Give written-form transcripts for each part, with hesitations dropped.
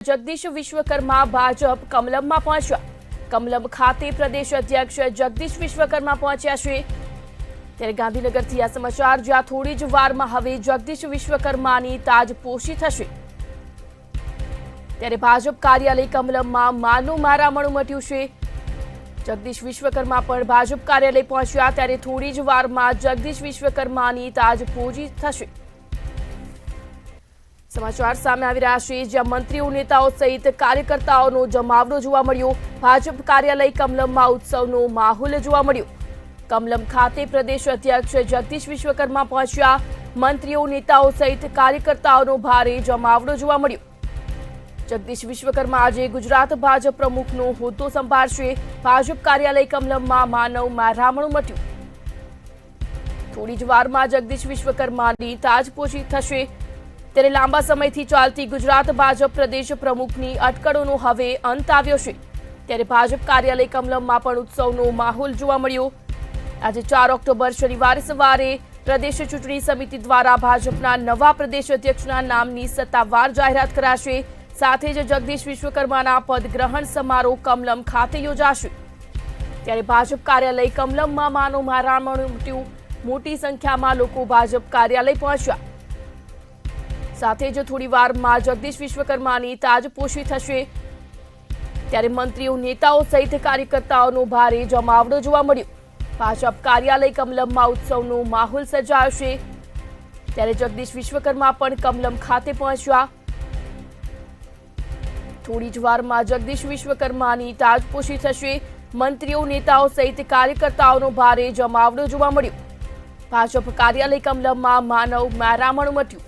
જગદીશ વિશ્વકર્મા ભાજપ કમલમમાં પહોંચ્યા. કમલમ ખાતે પ્રદેશ અધ્યક્ષ જગદીશ વિશ્વકર્મા પહોંચ્યા છે. ત્યારે ગાંધીનગરથી આ સમાચાર, જ્યાં થોડી જ વારમાં હવે જગદીશ વિશ્વકર્માની તાજપોશી થશે. ત્યારે ભાજપ કાર્યાલય કમલમમાં માનું મારામણું મટ્યું છે. જગદીશ વિશ્વકર્મા પણ ભાજપ કાર્યાલય પહોંચ્યા. ત્યારે થોડી જ વારમાં જગદીશ વિશ્વકર્માની તાજપોશી થશે. સમાચાર સામે આવી રહ્યા છે, જ્યાં મંત્રીઓ, નેતાઓ સહિત કાર્યકર્તાઓનો જમાવડો જોવા મળ્યો. ભાજપ કાર્યાલય કમલમમાં ઉત્સવનો માહોલ જોવા મળ્યો. કમલમ ખાતે પ્રદેશ અધ્યક્ષ જગદીશ વિશ્વકર્મા પહોંચ્યા. મંત્રીઓ, નેતાઓ સહિત કાર્યકર્તાઓનો ભારે જમાવડો જોવા મળ્યો. જગદીશ વિશ્વકર્મા આજે ગુજરાત ભાજપ પ્રમુખનો હોદ્દો સંભાળશે. ભાજપ કાર્યાલય કમલમમાં માનવ મારામણું મટ્યું. થોડી જ વારમાં જગદીશ વિશ્વકર્માની તાજપોશી થશે. ત્યારે લાંબા સમયથી ચાલતી ગુજરાત ભાજપ પ્રદેશ પ્રમુખની અટકળોનો હવે અંત આવ્યો છે. ત્યારે ભાજપ કાર્યાલય કમલમમાં પણ ઉત્સવનો માહોલ જોવા મળ્યો. આજે 4 ઓક્ટોબર શનિવારે સવારે પ્રદેશ ચૂંટણી સમિતિ દ્વારા ભાજપના નવા પ્રદેશ અધ્યક્ષના નામની સત્તાવાર જાહેરાત કરાશે. સાથે જ જગદીશ વિશ્વકર્માના પદગ્રહણ સમારોહ કમલમ ખાતે યોજાશે. ત્યારે ભાજપ કાર્યાલય કમલમમાં માનો મારામણું મટ્યું. મોટી સંખ્યામાં લોકો ભાજપ કાર્યાલય પહોંચ્યા. સાથે જ થોડી વારમાં જગદીશ વિશ્વકર્માની તાજપોશી થશે. ત્યારે મંત્રીઓ, નેતાઓ સહિત કાર્યકર્તાઓનો ભારે જમાવડો જોવા મળ્યો. ભાજપ કાર્યાલય કમલમમાં ઉત્સવનો માહોલ સર્જાયો છે. ત્યારે જગદીશ વિશ્વકર્મા પણ કમલમ ખાતે પહોંચ્યા. થોડી જ વારમાં જગદીશ વિશ્વકર્માની તાજપોશી થશે. મંત્રીઓ, નેતાઓ સહિત કાર્યકર્તાઓનો ભારે જમાવડો જોવા મળ્યો. ભાજપ કાર્યાલય કમલમમાં માનવ મારામણું મટ્યું.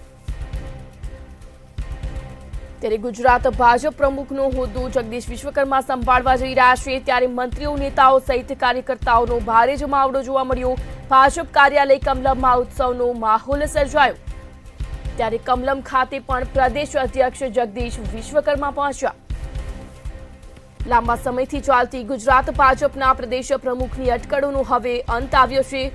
ત્યારે ગુજરાત ભાજપ પ્રમુખનો હોદ્દો જગદીશ વિશ્વકર્મા સંભાળવા જઈ રહ્યા છે. ત્યારે મંત્રીઓ, નેતાઓ સહિત કાર્યકર્તાઓનો ભારે જમાવડો જોવા મળ્યો. ભાજપ કાર્યાલય કમલમમાં ઉત્સવનો માહોલ સર્જાયો. ત્યારે કમલમ ખાતે પણ પ્રદેશ અધ્યક્ષ જગદીશ વિશ્વકર્મા પહોંચ્યા. લાંબા સમયથી ચાલતી ગુજરાત ભાજપના પ્રદેશ પ્રમુખની અટકળોનો હવે અંત આવ્યો છે.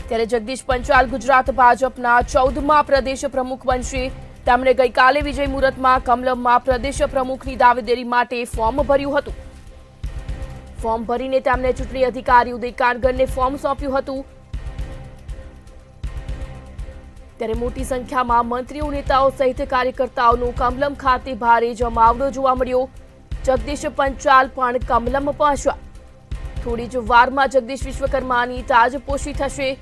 ત્યારે જગદીશ પંચાલ ગુજરાત ભાજપના 14મા પ્રદેશ પ્રમુખ બનશે. તેમણે ગઈકાલે વિજય મુહૂર્તમાં કમલમમાં પ્રદેશ પ્રમુખની દાવેદારી માટે ફોર્મ ભર્યું હતું. ફોર્મ ભરીને તેમણે ચૂંટણી અધિકારી ઉદય કાનગરને ફોર્મ સોંપ્યું હતું. ત્યારે મોટી સંખ્યામાં મંત્રીઓ, નેતાઓ સહિત કાર્યકર્તાઓનો કમલમ ખાતે ભારે જમાવડો જોવા મળ્યો. જગદીશ પંચાલ પણ કમલમ પહોંચ્યા. થોડી જ વારમાં જગદીશ વિશ્વકર્માની તાજપોશી થશે.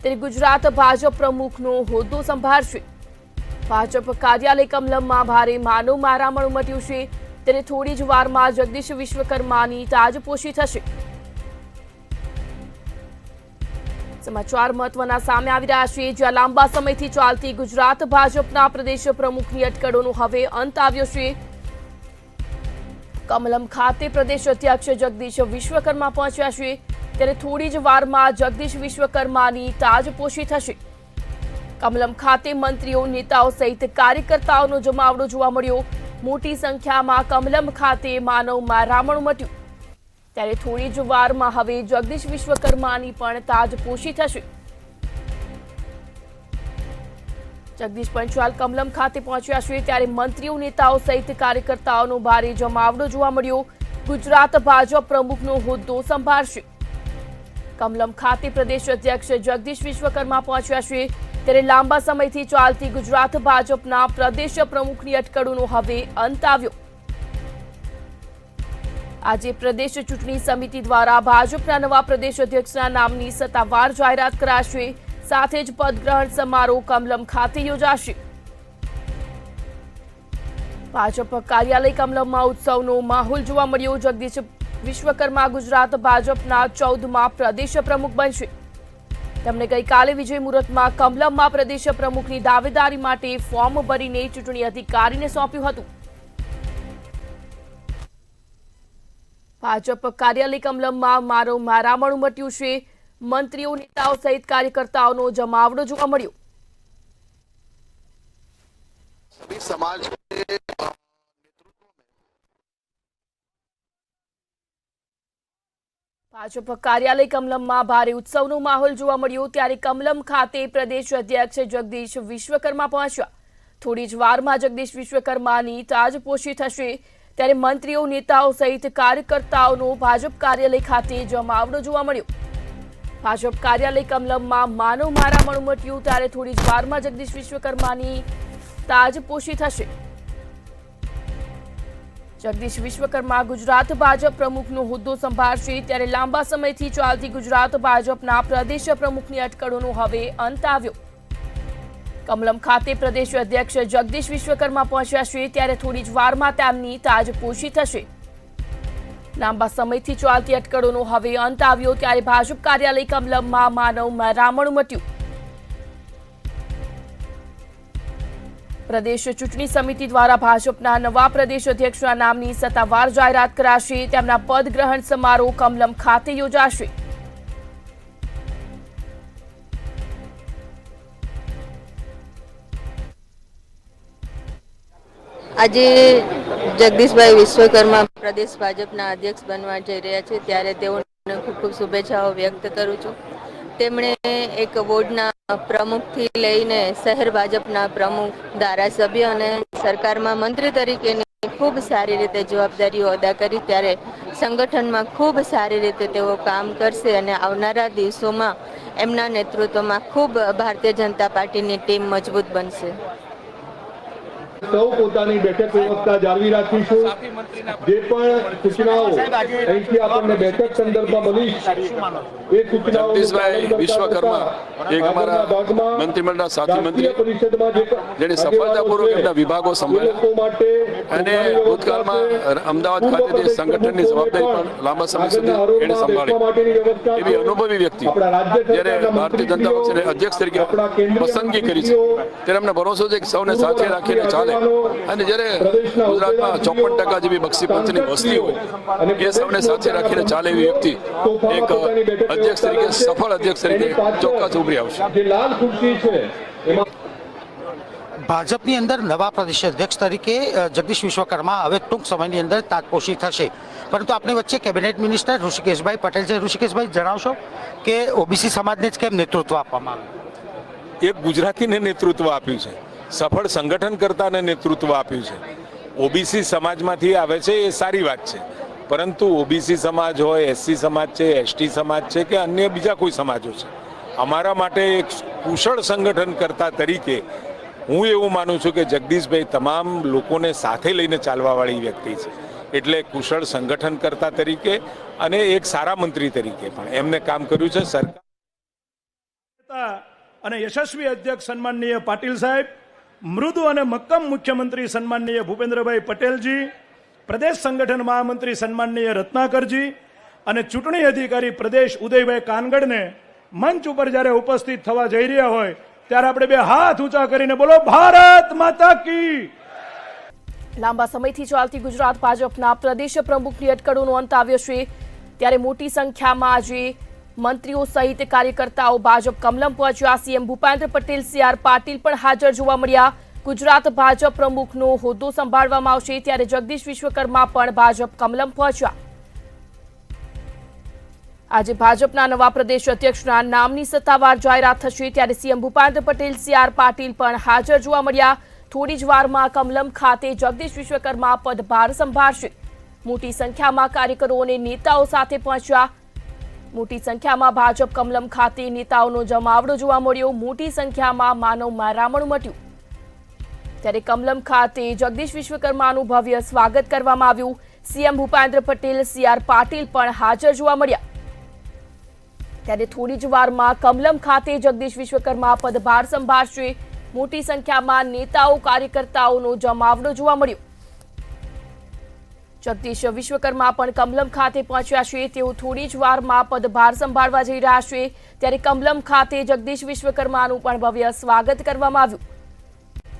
ત્યારે ગુજરાત ભાજપ પ્રમુખનો હોદ્દો સંભાળશે. ભાજપ કાર્યાલય કમલમમાં ભારે માનવ મારામણ મટ્યું છે. ત્યારે થોડી જ વારમાં જગદીશ વિશ્વકર્માની તાજપોશી થશે. સમાચાર મહત્વના સામે આવી રહ્યા છે, જ્યાં લાંબા સમયથી ચાલતી ગુજરાત ભાજપના પ્રદેશ પ્રમુખની અટકળોનો હવે અંત આવ્યો છે. કમલમ ખાતે પ્રદેશ અધ્યક્ષ જગદીશ વિશ્વકર્મા પહોંચ્યા છે. ત્યારે થોડી જ વારમાં જગદીશ વિશ્વકર્માની તાજપોશી થશે. કમલમ ખાતે મંત્રીઓ, નેતાઓ સહિત કાર્યકર્તાઓનો જમાવડો જોવા મળ્યો. મોટી સંખ્યામાં કમલમ ખાતે માનવ મારામણું મટ્યું. ત્યારે થોડી જ વારમાં હવે જગદીશ વિશ્વકર્માની પણ તાજપોશી થશે. જગદીશ પંચાલ કમલમ ખાતે પહોંચ્યા છે. ત્યારે મંત્રીઓ, નેતાઓ સહિત કાર્યકર્તાઓનો ભારે જમાવડો જોવા મળ્યો. ગુજરાત ભાજપ પ્રમુખનો હોદ્દો સંભાળશે. કમલમ ખાતે પ્રદેશ અધ્યક્ષ જગદીશ વિશ્વકર્મા પહોંચ્યા છે. ત્યારે લાંબા સમયથી ચાલતી ગુજરાત ભાજપના પ્રદેશ પ્રમુખની અટકળોનો હવે અંત આવ્યો. આજે પ્રદેશ ચૂંટણી સમિતિ દ્વારા ભાજપના નવા પ્રદેશ અધ્યક્ષના નામની સત્તાવાર જાહેરાત કરાશે. સાથે જ પદગ્રહણ સમારોહ કમલમ ખાતે યોજાશે. ભાજપ કાર્યાલય કમલમમાં ઉત્સવનો માહોલ જોવા મળ્યો. જગદીશ વિશ્વકર્મા ગુજરાત ભાજપના 14મા પ્રદેશ પ્રમુખ બનશે. તેમણે ગઈકાલે વિજય મુહૂર્તમાં કમલમમાં પ્રદેશ પ્રમુખની દાવેદારી માટે ફોર્મ ભરીને ચૂંટણી અધિકારીને સોંપ્યું હતું. ભાજપ કાર્યાલય કમલમમાં મારામણ મટ્યું છે. મંત્રીઓ, નેતાઓ સહિત કાર્યકર્તાઓનો જમાવડો જોવા મળ્યો. समाज के ભાજપ કાર્યાલય કમલમમાં ભારે ઉત્સવનો માહોલ જોવા મળ્યો. ત્યારે કમલમ ખાતે પ્રદેશ અધ્યક્ષ જગદીશ વિશ્વકર્મા પહોંચ્યા. થોડી જ વારમાં જગદીશ વિશ્વકર્માની તાજપોશી થશે ત્યારે મંત્રીઓ નેતાઓ સહિત કાર્યકર્તાઓનો ભાજપ કાર્યાલય ખાતે જમાવડો જોવા મળ્યો. ભાજપ કાર્યાલય કમલમમાં માનવ મારામણ ઉમટ્યું ત્યારે થોડી જ વારમાં જગદીશ વિશ્વકર્માની તાજપોશી થશે. જગદીશ વિશ્વકર્મા ગુજરાત ભાજપ પ્રમુખનો હોદ્દો સંભાળશે ત્યારે લાંબા સમયથી ચાલતી ગુજરાત ભાજપના પ્રદેશ પ્રમુખની અટકળોનો હવે અંત આવ્યો. કમલમ ખાતે પ્રદેશ અધ્યક્ષ જગદીશ વિશ્વકર્મા પહોંચ્યા છે ત્યારે થોડી જ વારમાં તેમની તાજપોશી થશે. લાંબા સમયથી ચાલતી અટકળોનો હવે અંત આવ્યો ત્યારે ભાજપ કાર્યાલય કમલમમાં માનવ મારામણ ઉમટ્યું. પ્રદેશ ચૂંટણી સમિતિ દ્વારા ભાજપના નવા પ્રદેશ અધ્યક્ષના નામની સત્તાવાર જાહેરાત કરાશે. તેમના પદ ગ્રહણ સમારોહ કમલમ ખાતે યોજાશે. આજે જગદીશભાઈ વિશ્વકર્મા પ્રદેશ ભાજપના અધ્યક્ષ બનવા જઈ રહ્યા છે ત્યારે તેઓને ખૂબ ખૂબ શુભેચ્છાઓ વ્યક્ત કરું છું. તેમણે એક વોર્ડના પ્રમુખથી લઈને શહેર ભાજપના પ્રમુખ, ધારાસભ્ય અને સરકારમાં મંત્રી તરીકેની ખૂબ સારી રીતે જવાબદારીઓ અદા કરી ત્યારે સંગઠનમાં ખૂબ સારી રીતે તેઓ કામ કરશે અને આવનારા દિવસોમાં એમના નેતૃત્વમાં ખૂબ ભારતીય જનતા પાર્ટીની ટીમ મજબૂત બનશે. સૌ પોતાની બેઠક વ્યવસ્થા જાળવી રાખીશું. જે પણ સૂચનાઓ અહીંથી આપણને બેઠક સંદર્ભમાં મળી એ સૂચનાઓ જગદીશભાઈ વિશ્વકર્મા એક અમારા મંત્રીમંડળના સાથી મંત્રી જેને સફળતાપૂર્વક એમના વિભાગો સંભાળ્યા અને ભૂતકાળમાં અમદાવાદ ખાતે જે સંગઠનની જવાબદારી પણ લાંબા સમય સુધી એણે સંભાળી એવી અનુભવી વ્યક્તિ જ્યારે ભારતીય જનતા પક્ષને અધ્યક્ષ તરીકે પસંદગી કરી છે ત્યારે અમને ભરોસો છે કે સૌને સાથે રાખીને ચાલે અને જ્યારે ગુજરાતમાં 54% જેવી બક્ષીપંથની વસ્તી હોય એ સૌને સાથે રાખીને ચાલે એવી વ્યક્તિ એક અધ્યક્ષ તરીકે સફળ અધ્યક્ષ તરીકે ચોક્કસ ઉભરી આવશે. ભાજપની અંદર નવા પ્રદેશ અધ્યક્ષ તરીકે જગદીશ વિશ્વકર્મા હવે ટૂંક સમયની અંદર તાજપોશી થશે, પરંતુ આપણી વચ્ચે કેબિનેટ મિનિસ્ટર ઋષિકેશભાઈ પટેલ છે. ઋષિકેશભાઈ, જણાવશો કે ઓબીસી સમાજને જ કેમ નેતૃત્વ આપવામાં આવ્યું? એક ગુજરાતીને નેતૃત્વ આપ્યું છે, સફળ સંગઠનકર્તાને નેતૃત્વ આપ્યું છે. ઓબીસી સમાજમાંથી આવે છે એ સારી વાત છે, પરંતુ ઓબીસી સમાજ હોય, એસસી સમાજ છે, એસટી સમાજ છે કે અન્ય બીજા કોઈ સમાજો છે, અમારા માટે એક કુશળ સંગઠનકર્તા તરીકે હું એવું માનું છું કે જગદીશભાઈ તમામ લોકોને સાથે લઈને ચાલવાવાળી વ્યક્તિ છે. એટલે કુશળ સંગઠનકર્તા તરીકે અને એક સારા મંત્રી તરીકે પણ એમને કામ કર્યું છે. સરકાર અને યશસ્વી અધ્યક્ષ સન્માનનીય પાટીલ સાહેબ, મૃદુ અને મક્કમ મુખ્યમંત્રી સન્માનનીય ભૂપેન્દ્રભાઈ પટેલજી, પ્રદેશ સંગઠન મહામંત્રી સન્માનનીય રત્નાકરજી અને ચૂંટણી અધિકારી પ્રદેશ ઉદયભાઈ કાનગડને મંચ ઉપર જ્યારે ઉપસ્થિત થવા જઈ રહ્યા હોય ત્યારે આપણે બે હાથ ઊંચા કરીને બોલો ભારત માતા કી. લાંબા સમયથી ચાલતી ગુજરાત ભાજપના પ્રદેશ પ્રમુખની અટકળોનો અંત આવ્યો છે ત્યારે મોટી સંખ્યામાં આજે મંત્રીઓ સહિત કાર્યકર્તાઓ ભાજપ કમલમ પહોંચ્યા. સીએમ ભૂપેન્દ્ર પટેલ, સીઆર પાટીલ પણ હાજર જોવા મળ્યા. ગુજરાત ભાજપ પ્રમુખનો હોદ્દો સંભાળવામાં આવશે ત્યારે જગદીશ વિશ્વકર્મા પણ ભાજપ કમલમ પહોંચ્યા. આજે ભાજપના નવા પ્રદેશ અધ્યક્ષના નામની સત્તાવાર જાહેરાત થશે ત્યારે સીએમ ભૂપેન્દ્ર પટેલ, સીઆર પાટીલ પણ હાજર જોવા મળ્યા. થોડી જ વારમાં કમલમ ખાતે જગદીશ વિશ્વકર્મા પદભાર સંભાળશે. મોટી સંખ્યામાં કાર્યકરો અને નેતાઓ સાથે પહોંચ્યા. મોટી સંખ્યામાં ભાજપ કમલમ ખાતે નેતાઓનો જમાવડો જોવા મળ્યો. મોટી સંખ્યામાં માનવ મારામણ ઉમટ્યું ત્યારે કમલમ ખાતે જગદીશ વિશ્વકર્માનું ભવ્ય સ્વાગત કરવામાં આવ્યું. સીએમ ભૂપેન્દ્ર પટેલ, સીઆર પાટીલ પણ હાજર જોવા મળ્યા ત્યારે થોડી જ વારમાં કમલમ ખાતે જગદીશ વિશ્વકર્મા પદભાર સંભાળશે. મોટી સંખ્યામાં નેતાઓ, કાર્યકર્તાઓનો જમાવડો જોવા મળ્યો. જગદીશ વિશ્વકર્મા પણ કમલમ ખાતે પહોંચ્યા છે. તેઓ થોડી જ વારમાં પદભાર સંભાળવા જઈ રહ્યા છે ત્યારે કમલમ ખાતે જગદીશ વિશ્વકર્માનું પણ ભવ્ય સ્વાગત કરવામાં આવ્યું.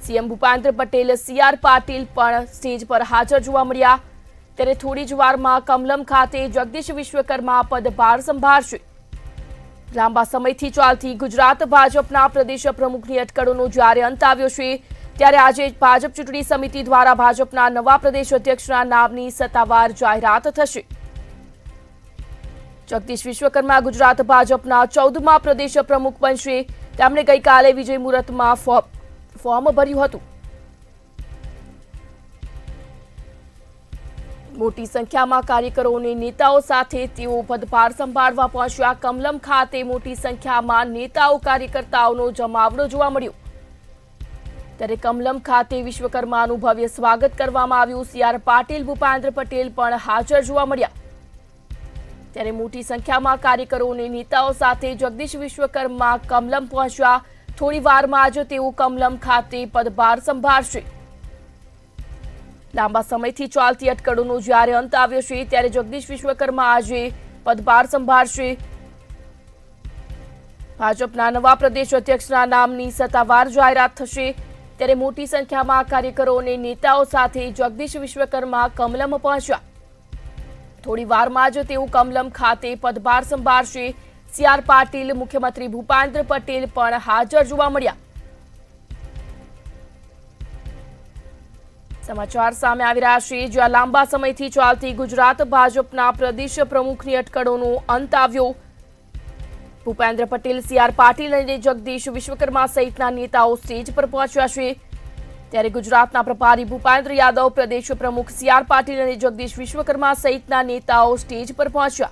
સીએમ ભૂપેન્દ્ર પટેલ, સીઆર પાટીલ પણ સ્ટેજ પર હાજર જોવા મળ્યા ત્યારે થોડી જ વારમાં કમલમ ખાતે જગદીશ વિશ્વકર્મા પદભાર સંભાળશે. લાંબા સમયથી ચાલતી ગુજરાત ભાજપના પ્રદેશ પ્રમુખની અટકળોનો જ્યારે અંત આવ્યો છે ત્યારે આજે ભાજપ ચૂંટણી સમિતિ દ્વારા ભાજપના નવા પ્રદેશ અધ્યક્ષના નામની સત્તાવાર જાહેરાત થશે. જગદીશ વિશ્વકર્મા ગુજરાત ભાજપના 14મા પ્રદેશ પ્રમુખ બનશે. તેમણે ગઈકાલે વિજય મુહૂર્તમાં ફોર્મ ભર્યું હતું. મોટી સંખ્યામાં કાર્યકરો અને નેતાઓ સાથે તેઓ પદભાર સંભાળવા પહોંચ્યા. કમલમ ખાતે મોટી સંખ્યામાં નેતાઓ કાર્યકર્તાઓનો જમાવડો જોવા મળ્યો. ત્યારે કમલમ ખાતે વિશ્વકર્માનું ભવ્ય સ્વાગત કરવામાં આવ્યું. સી.આર. પાટીલ, ભૂપેન્દ્ર પટેલ પણ હાજર જોવા મળ્યા. ત્યારે મોટી સંખ્યામાં કાર્યકરો અને નેતાઓ સાથે જગદીશ વિશ્વકર્મા કમલમ પહોંચ્યા. થોડી વારમાં જ તેઓ કમલમ ખાતે પદભાર સંભાળશે. લાંબા સમયથી ચાલતી અટકળોનો જ્યારે અંત આવ્યો છે ત્યારે જગદીશ વિશ્વકર્મા આજે પદભાર સંભાળશે. ભાજપના નવા પ્રદેશ અધ્યક્ષના નામની સત્તાવાર જાહેરાત થશે. ત્યારે મોટી સંખ્યામાં કાર્યકરો અને નેતાઓ સાથે જગદીશ વિશ્વકર્મા કમલમ પહોંચ્યા. થોડી વારમાં જ તેઓ કમલમ ખાતે પદભાર સંભાળશે. સી.આર. પાટીલ, મુખ્યમંત્રી ભૂપેન્દ્ર પટેલ પણ હાજર જોવા મળ્યા. સમાચાર સામે આવી રહ્યા છે, જ્યાં લાંબા સમયથી ચાલતી ગુજરાત ભાજપના પ્રદેશ પ્રમુખની અટકળોનો અંત આવ્યો. ભૂપેન્દ્ર પટેલ, સી.આર. પાટીલ અને જગદીશ વિશ્વકર્મા સહિતના નેતાઓ સ્ટેજ પર પહોંચ્યા છે. ત્યારે ગુજરાતના પ્રભારી ભૂપેન્દ્ર યાદવ, પ્રદેશ પ્રમુખ સી.આર. પાટીલ અને જગદીશ વિશ્વકર્મા સહિતના નેતાઓ સ્ટેજ પર પહોંચ્યા.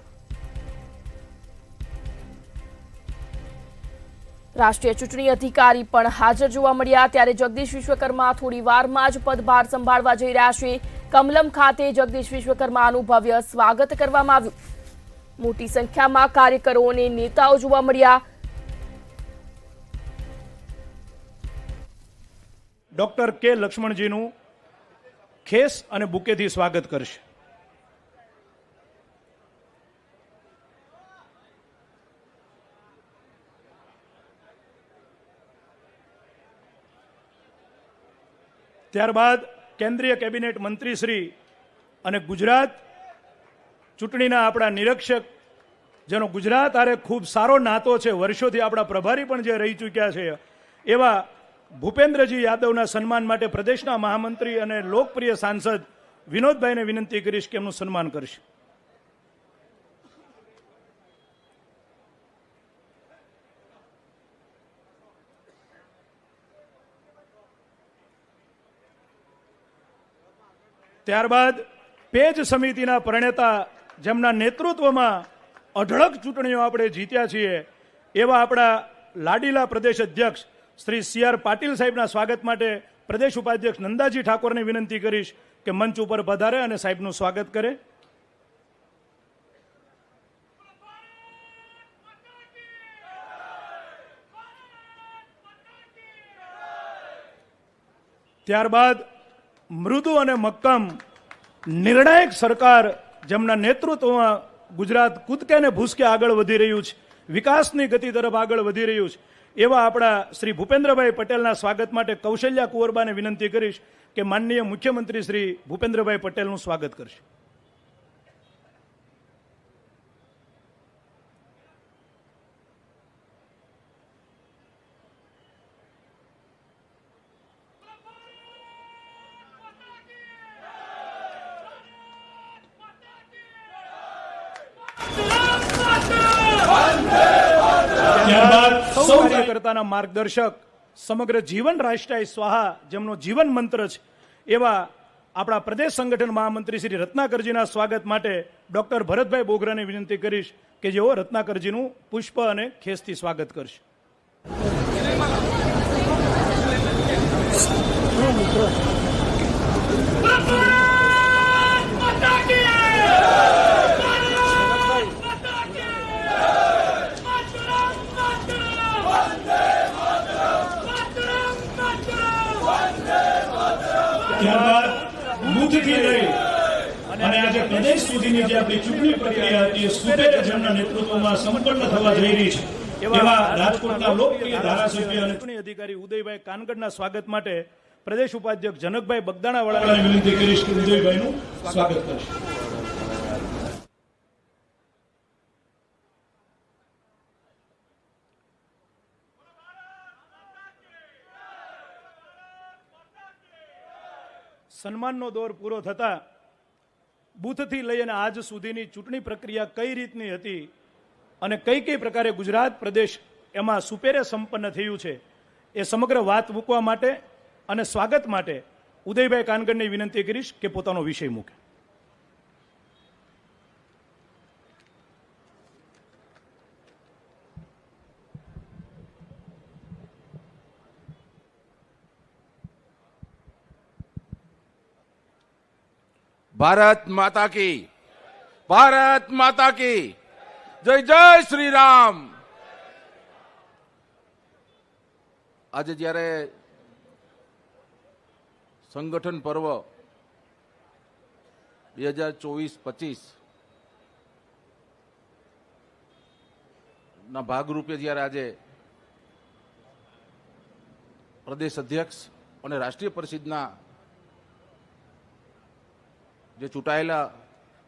રાષ્ટ્રીય ચૂંટણી અધિકારી પણ હાજર જોવા મળ્યા. ત્યારે જગદીશ વિશ્વકર્મા થોડી વારમાં જ પદભાર સંભાળવા જઈ રહ્યા છે. કમલમ ખાતે જગદીશ વિશ્વકર્માનું ભવ્ય સ્વાગત કરવામાં આવ્યું. મોટી સંખ્યામાં કાર્યકરો અને નેતાઓ જોવા મળ્યા. ડોક્ટર કે લક્ષ્મણજીનું ખેસ અને બુકેથી સ્વાગત કરશે. ત્યારબાદ કેન્દ્રીય કેબિનેટ મંત્રી શ્રી અને ગુજરાત ચૂંટણીના આપણા નિરીક્ષક, જેનો ગુજરાત આરે ખૂબ સારો નાતો છે, વર્ષોથી આપણા પ્રભારી પણ જે રહી ચૂક્યા છે, એવા ભૂપેન્દ્રજી યાદવના સન્માન માટે પ્રદેશના મહામંત્રી અને લોકપ્રિય સાંસદ વિનોદભાઈને વિનંતી કરીશ કે એમનું સન્માન કરશે. ત્યારબાદ પેજ સમિતિના પ્રણેતા, જેમના નેતૃત્વમાં અઢળક ચૂંટણીઓ આપણે જીત્યા છીએ, એવા આપણા લાડીલા પ્રદેશ અધ્યક્ષ શ્રી સી.આર. પાટીલ સાહેબના સ્વાગત માટે પ્રદેશ ઉપાધ્યક્ષ નંદાજી ઠાકોરને વિનંતી કરીશ કે મંચ ઉપર પધારે અને સાહેબનું સ્વાગત કરે. ત્યારબાદ મૃદુ અને મક્કમ નિર્ણાયક સરકાર, જેમના નેતૃત્વમાં ગુજરાત કૂદકે ને ભૂસકે આગળ વધી રહ્યું છે, વિકાસની ગતિ તરફ આગળ વધી રહ્યું છે, એવા આપણા શ્રી ભૂપેન્દ્રભાઈ પટેલના સ્વાગત માટે કૌશલ્યા કુંવરબાને વિનંતી કરીશ કે માનનીય મુખ્યમંત્રી શ્રી ભૂપેન્દ્રભાઈ પટેલનું સ્વાગત કરશે. ત્યારબાદ સૌ કાર્યકર્તાના માર્ગદર્શક, સમગ્ર જીવન રાષ્ટ્રાય સ્વાહા, જેમનો જીવન મંત્ર છે, એવા આપણા પ્રદેશ સંગઠન મહામંત્રી શ્રી રત્નાકરજીના સ્વાગત માટે ડોક્ટર ભરતભાઈ બોગરાને વિનંતી કરીશ કે જેઓ રત્નાકરજીનું પુષ્પ અને ખેસથી સ્વાગત કરશે. ત્યારબાદ બુથથી લઈ અને આજે પ્રદેશ સુધીની જે આપણી ચૂંટણી પ્રક્રિયા હતી, સુપેરે જેમના નેતૃત્વમાં સંપન્ન થવા જઈ રહી છે, એવા રાજકોટના લોકપ્રિય ધારાસભ્ય અને ચૂંટણી અધિકારી ઉદયભાઈ કાનગડના સ્વાગત માટે પ્રદેશ ઉપાધ્યક્ષ જનકભાઈ બગદાણાવાળાને વિનંતી કરીશ કે ઉદયભાઈનું સ્વાગત કરશે. સન્માનનો દોર પૂરો થતા બૂથથી લઈ અને આજ સુધીની ચૂંટણી પ્રક્રિયા કઈ રીતની હતી અને કઈ કઈ પ્રકારે ગુજરાત પ્રદેશ એમાં સુપેરે સંપન્ન થયું છે, એ સમગ્ર વાત મૂકવા માટે અને સ્વાગત માટે ઉદયભાઈ કાનગડને વિનંતી કરીશ કે પોતાનો વિષય મૂકે. ભારત માતા કી, ભારત માતા કી જય, જય શ્રી રામ. આજે જ્યારે સંગઠન પર્વ 2024-25 ના ભાગરૂપે જ્યારે આજે પ્રદેશ અધ્યક્ષ અને રાષ્ટ્રીય પરિષદના જે ચૂંટાયેલા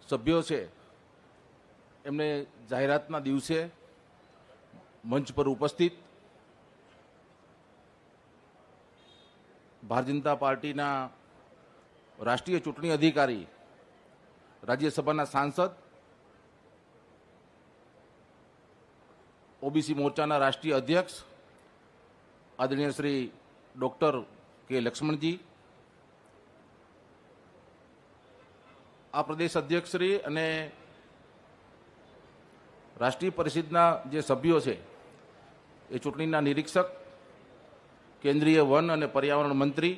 સભ્યો છે એમને જાહેરાતના દિવસે મંચ પર ઉપસ્થિત ભારતીય જનતા પાર્ટીના રાષ્ટ્રીય ચૂંટણી અધિકારી, રાજ્યસભાના સાંસદ, ઓબીસી મોરચાના રાષ્ટ્રીય અધ્યક્ષ આદરણીય શ્રી ડોક્ટર કે લક્ષ્મણજી, આ પ્રદેશ અધ્યક્ષશ્રી અને રાષ્ટ્રીય પરિષદના જે સભ્યો છે એ ચૂંટણીના નિરીક્ષક, કેન્દ્રીય વન અને પર્યાવરણ મંત્રી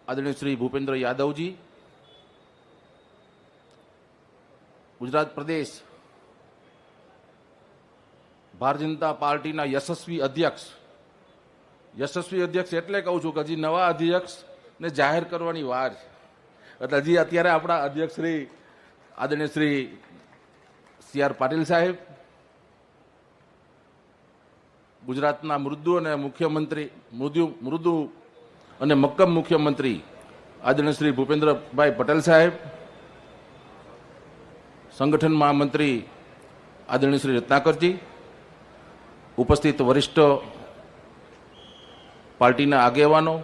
આદરણીય શ્રી ભૂપેન્દ્ર યાદવજી, ગુજરાત પ્રદેશ ભારતીય જનતા પાર્ટીના યશસ્વી અધ્યક્ષ એટલે કહું છું કે હજી નવા અધ્યક્ષને જાહેર કરવાની વાર છે. એટલે હજી અત્યારે આપણા અધ્યક્ષ શ્રી આદરણીય શ્રી CR પાટીલ સાહેબ, ગુજરાતના મૃદુ અને મક્કમ મુખ્યમંત્રી આદરણીય શ્રી ભૂપેન્દ્રભાઈ પટેલ સાહેબ, સંગઠન મહામંત્રી આદરણીય શ્રી રત્નાકરજી, ઉપસ્થિત વરિષ્ઠ પાર્ટીના આગેવાનો,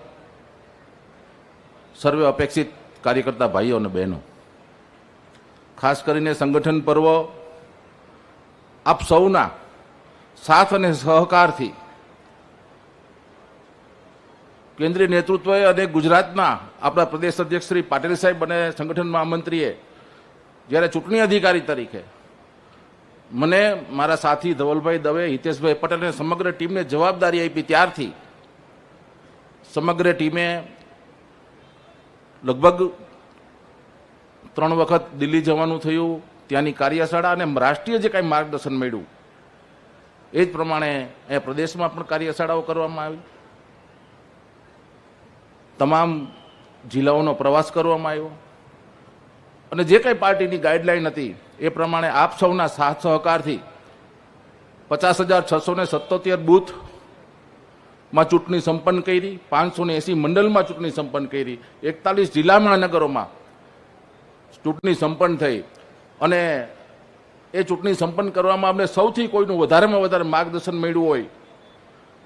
સર્વે અપેક્ષિત કાર્યકર્તા ભાઈઓ અને બહેનો, ખાસ કરીને સંગઠન પર્વ આપ સૌના સાથ અને સહકારથી કેન્દ્રીય નેતૃત્વએ અને ગુજરાતના આપણા પ્રદેશ અધ્યક્ષ શ્રી પાટીલ સાહેબ અને સંગઠન મહામંત્રીએ જ્યારે ચૂંટણી અધિકારી તરીકે મને, મારા સાથી ધવલભાઈ દવે, હિતેશભાઈ પટેલ અને સમગ્ર ટીમને જવાબદારી આપી, ત્યારથી સમગ્ર ટીમે લગભગ 3 વખત દિલ્હી જવાનું થયું, ત્યાંની કાર્યશાળા અને રાષ્ટ્રીય જે કાંઈ માર્ગદર્શન મળ્યું એ જ પ્રમાણે એ પ્રદેશમાં પણ કાર્યશાળાઓ કરવામાં આવી, તમામ જિલ્લાઓનો પ્રવાસ કરવામાં આવ્યો અને જે કંઈ પાર્ટીની ગાઈડલાઈન હતી એ પ્રમાણે આપ સૌના સાથ સહકારથી 50,677 બૂથમાં ચૂંટણી સંપન્ન કરી, 580 મંડળમાં ચૂંટણી સંપન્ન કરી, 41 જિલ્લા મહાનગરોમાં ચૂંટણી સંપન્ન થઈ અને એ ચૂંટણી સંપન્ન કરવામાં અમને સૌથી કોઈનું વધારેમાં વધારે માર્ગદર્શન મળ્યું હોય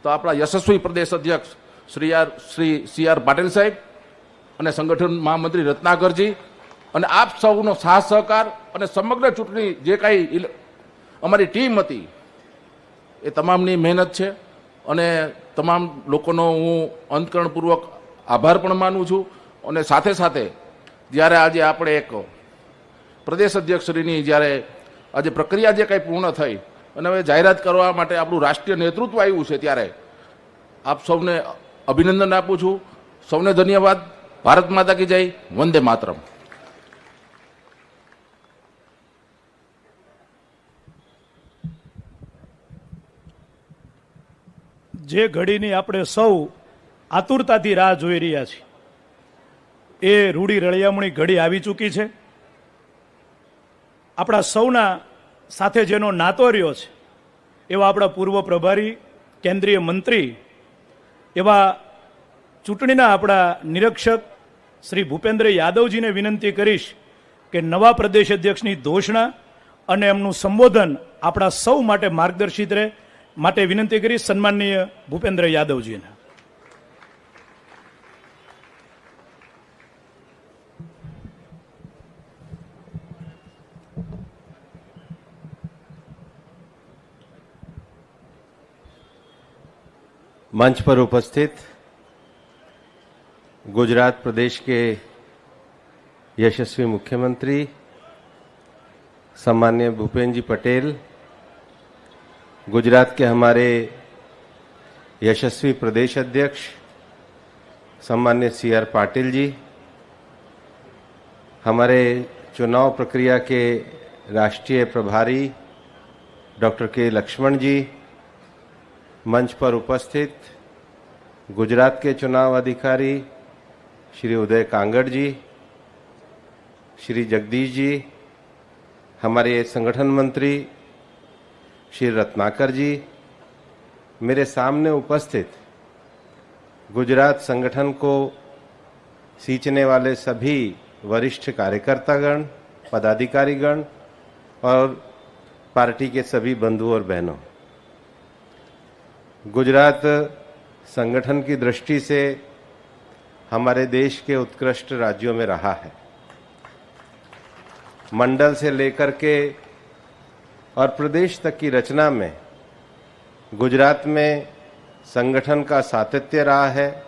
તો આપણા યશસ્વી પ્રદેશ અધ્યક્ષ શ્રી CR પાટીલ સાહેબ અને સંગઠન મહામંત્રી રત્નાકરજી અને આપ સૌનો સાથ સહકાર અને સમગ્ર ચૂંટણી જે કાંઈ અમારી ટીમ હતી એ તમામની મહેનત છે અને તમામ લોકોનો હું અંતકરણપૂર્વક આભાર પણ માનું છું. અને સાથે સાથે જ્યારે આજે આપણે એક પ્રદેશ અધ્યક્ષશ્રીની જ્યારે આજે પ્રક્રિયા જે કંઈ પૂર્ણ થઈ અને હવે જાહેરાત કરવા માટે આપણું રાષ્ટ્રીય નેતૃત્વ આવ્યું છે, ત્યારે આપ સૌને અભિનંદન આપું છું. સૌને ધન્યવાદ. ભારત માતા કી જય. વંદે માતરમ. જે ઘડીની આપણે સૌ આતુરતાથી રાહ જોઈ રહ્યા છીએ એ રૂડી રળિયામણી ઘડી આવી ચૂકી છે. આપણા સૌના સાથે જેનો નાતો રહ્યો છે એવા આપણા પૂર્વ પ્રભારી, કેન્દ્રીય મંત્રી, એવા ચૂંટણીના આપણા નિરીક્ષક શ્રી ભૂપેન્દ્ર યાદવજીને વિનંતી કરીશ કે નવા પ્રદેશ અધ્યક્ષની ઘોષણા અને એમનું સંબોધન આપણા સૌ માટે માર્ગદર્શિત રહે માટે વિનંતી કરીશ સન્માનનીય ભૂપેન્દ્ર યાદવજીને. मंच पर उपस्थित गुजरात प्रदेश के यशस्वी मुख्यमंत्री सम्माननीय भूपेन्द्र जी पटेल, गुजरात के हमारे यशस्वी प्रदेश अध्यक्ष सम्माननीय CR पाटिल जी, हमारे चुनाव प्रक्रिया के राष्ट्रीय प्रभारी डॉक्टर के लक्ष्मण जी, मंच पर उपस्थित गुजरात के चुनाव अधिकारी श्री उदय कांगड़ जी, श्री जगदीश जी, हमारे संगठन मंत्री श्री रत्नाकर जी, मेरे सामने उपस्थित गुजरात संगठन को सींचने वाले सभी वरिष्ठ कार्यकर्तागण, पदाधिकारीगण और पार्टी के सभी बंधु और बहनों, गुजरात संगठन की दृष्टि से हमारे देश के उत्कृष्ट राज्यों में रहा है। मंडल से लेकर के और प्रदेश तक की रचना में गुजरात में संगठन का सातत्य रहा है।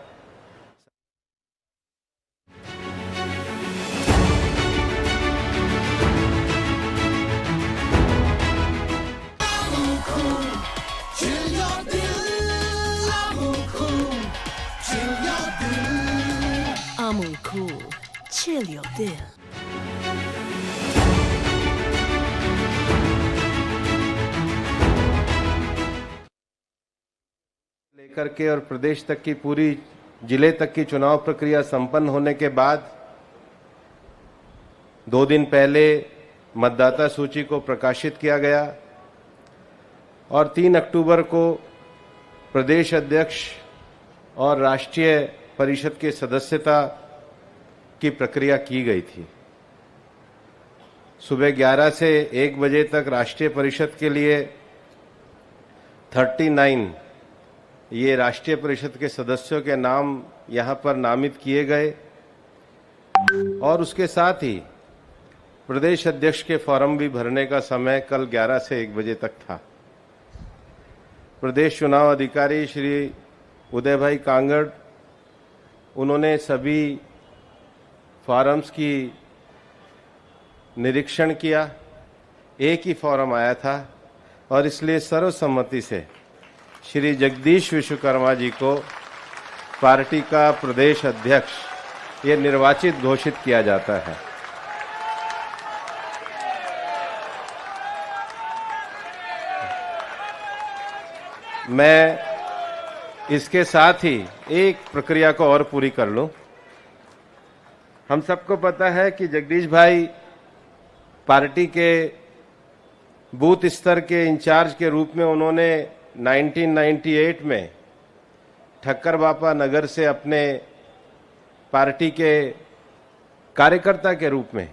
Amul Cool, chill your dill. लेकर के और प्रदेश तक की पूरी जिले तक की चुनाव प्रक्रिया संपन्न होने के बाद 2 दिन पहले मतदाता सूची को प्रकाशित किया गया और 3 अक्टूबर को प्रदेश अध्यक्ष और राष्ट्रीय परिषद के सदस्यता की प्रक्रिया की गई थी। सुबह 11 से 1 बजे तक राष्ट्रीय परिषद के लिए 39 ये राष्ट्रीय परिषद के सदस्यों के नाम यहाँ पर नामित किए गए और उसके साथ ही प्रदेश अध्यक्ष के फॉर्म भी भरने का समय कल 11 से 1 बजे तक था। प्रदेश चुनाव अधिकारी श्री उदय भाई कांगड़, उन्होंने सभी फॉर्म्स की निरीक्षण किया। एक ही फॉर्म आया था और इसलिए सर्वसम्मति से श्री जगदीश विश्वकर्मा जी को पार्टी का प्रदेश अध्यक्ष ये निर्वाचित घोषित किया जाता है। मैं इसके साथ ही एक प्रक्रिया को और पूरी कर लूं। हम सबको पता है कि जगदीश भाई पार्टी के बूथ स्तर के इंचार्ज के रूप में उन्होंने 1998 में ठक्कर बापा नगर से अपने पार्टी के कार्यकर्ता के रूप में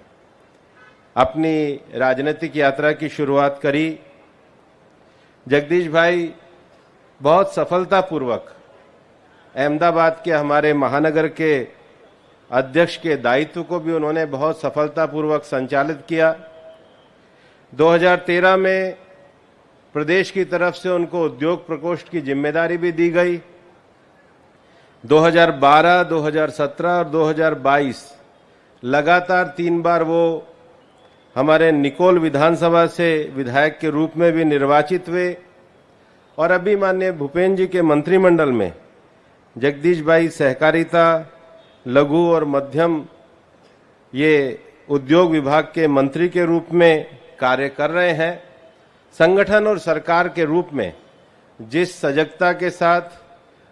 अपनी राजनीतिक यात्रा की शुरुआत करी। जगदीश भाई बहुत सफलतापूर्वक अहमदाबाद के हमारे महानगर के अध्यक्ष के दायित्व को भी उन्होंने बहुत सफलतापूर्वक संचालित किया। 2013 में प्रदेश की तरफ से उनको उद्योग प्रकोष्ठ की जिम्मेदारी भी दी गई। 2012, 2017 और 2022 लगातार 3 बार वो हमारे निकोल विधानसभा से विधायक के रूप में भी निर्वाचित हुए और अभी माननीय भूपेन्द्र जी के मंत्रिमंडल में जगदीश भाई सहकारिता, लघु और मध्यम ये उद्योग विभाग के मंत्री के रूप में कार्य कर रहे हैं। संगठन और सरकार के रूप में जिस सजगता के साथ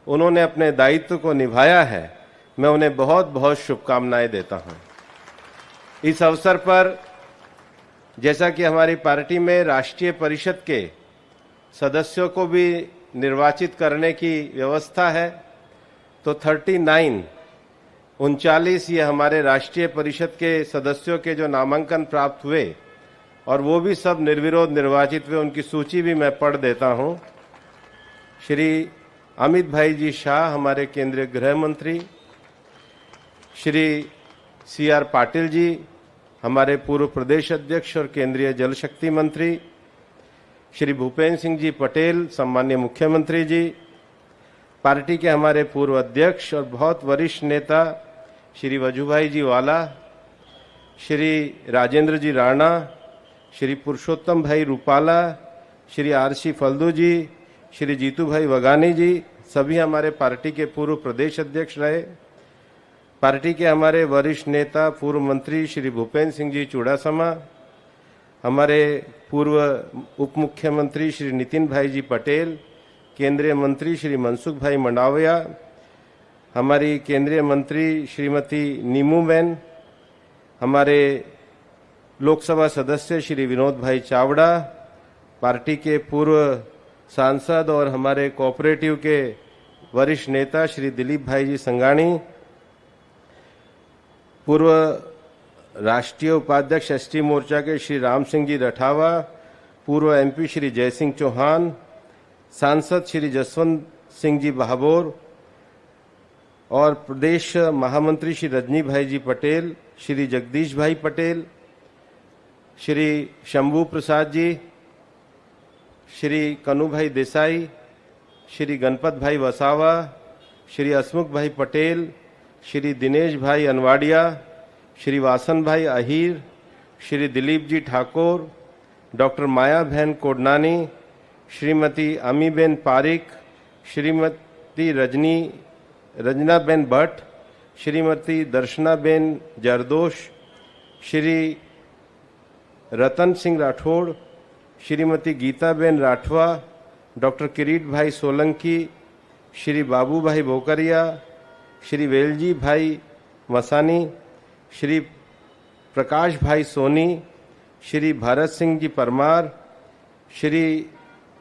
उन्होंने अपने दायित्व को निभाया है, मैं उन्हें बहुत बहुत शुभकामनाएं देता हूं। इस अवसर पर जैसा कि हमारी पार्टी में राष्ट्रीय परिषद के सदस्यों को भी निर्वाचित करने की व्यवस्था है, तो 39 ये हमारे राष्ट्रीय परिषद के सदस्यों के जो नामांकन प्राप्त हुए और वो भी सब निर्विरोध निर्वाचित हुए, उनकी सूची भी मैं पढ़ देता हूं। श्री अमित भाई जी शाह हमारे केंद्रीय गृह मंत्री, श्री CR पाटिल जी हमारे पूर्व प्रदेश अध्यक्ष और केंद्रीय जल शक्ति मंत्री, श्री भूपेन्द्र सिंह जी पटेल सम्मान्य मुख्यमंत्री जी, पार्टी के हमारे पूर्व अध्यक्ष और बहुत वरिष्ठ नेता श्री वजूभाई जी वाला, श्री राजेंद्र जी राणा, श्री पुरुषोत्तम भाई रूपाला, श्री RC फल्दू जी, श्री जीतू भाई वगानी जी, सभी हमारे पार्टी के पूर्व प्रदेश अध्यक्ष रहे। पार्टी के हमारे वरिष्ठ नेता पूर्व मंत्री श्री भूपेंद्र सिंह जी चुड़ासमा, हमारे पूर्व उप मुख्यमंत्री श्री नितिन भाई जी पटेल, केंद्रीय मंत्री श्री मनसुख भाई मंडाविया, हमारी केंद्रीय मंत्री श्रीमती नीमूबेन, हमारे लोकसभा सदस्य श्री विनोद भाई चावड़ा, पार्टी के पूर्व सांसद और हमारे कोऑपरेटिव के वरिष्ठ नेता श्री दिलीप भाई जी संगाणी, पूर्व राष्ट्रीय उपाध्यक्ष एसटी मोर्चा के श्री राम सिंह जी रठावा, पूर्व एमपी श्री जयसिंह चौहान, सांसद श्री जसवंत सिंह जी बहाबोर और प्रदेश महामंत्री श्री रजनी भाई जी पटेल, श्री जगदीश भाई पटेल, श्री शंभू प्रसाद जी, श्री कनु भाई देसाई, श्री गणपत भाई वसावा, श्री हसमुख भाई पटेल, श्री दिनेश भाई अनवाडिया, श्री वासन भाई अहीर, श्री दिलीप जी ठाकुर, डॉक्टर माया बहन कोडनानी, श्रीमती अमीबेन पारिक, श्रीमती रजनाबेन भट्ट, श्रीमती दर्शनाबेन जरदोश, श्री रतन सिंह राठौड़, श्रीमती गीताबेन राठवा, डॉक्टर किरीट भाई सोलंकी, श्री बाबू भाई भोकरिया, श्री वेलजी भाई मसानी, श्री प्रकाश भाई सोनी, श्री भरत सिंह जी परमार, श्री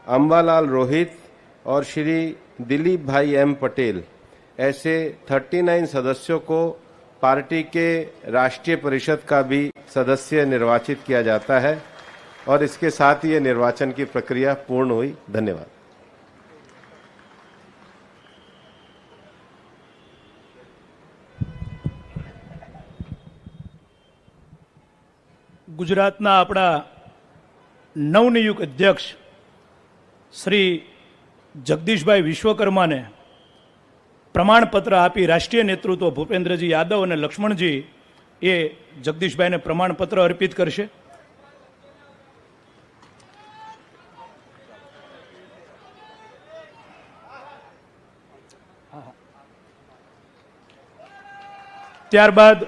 अंबालाल रोहित और श्री दिलीप भाई एम पटेल, ऐसे 39 सदस्यों को पार्टी के राष्ट्रीय परिषद का भी सदस्य निर्वाचित किया जाता है और इसके साथ ही ये निर्वाचन की प्रक्रिया पूर्ण हुई। धन्यवाद। ગુજરાતના આપણા નવનિયુક્ત અધ્યક્ષ શ્રી જગદીશભાઈ વિશ્વકર્માને પ્રમાણપત્ર આપી રાષ્ટ્રીય નેતૃત્વ ભૂપેન્દ્રજી યાદવ અને લક્ષ્મણજી એ જગદીશભાઈને પ્રમાણપત્ર અર્પિત કરશે। ત્યારબાદ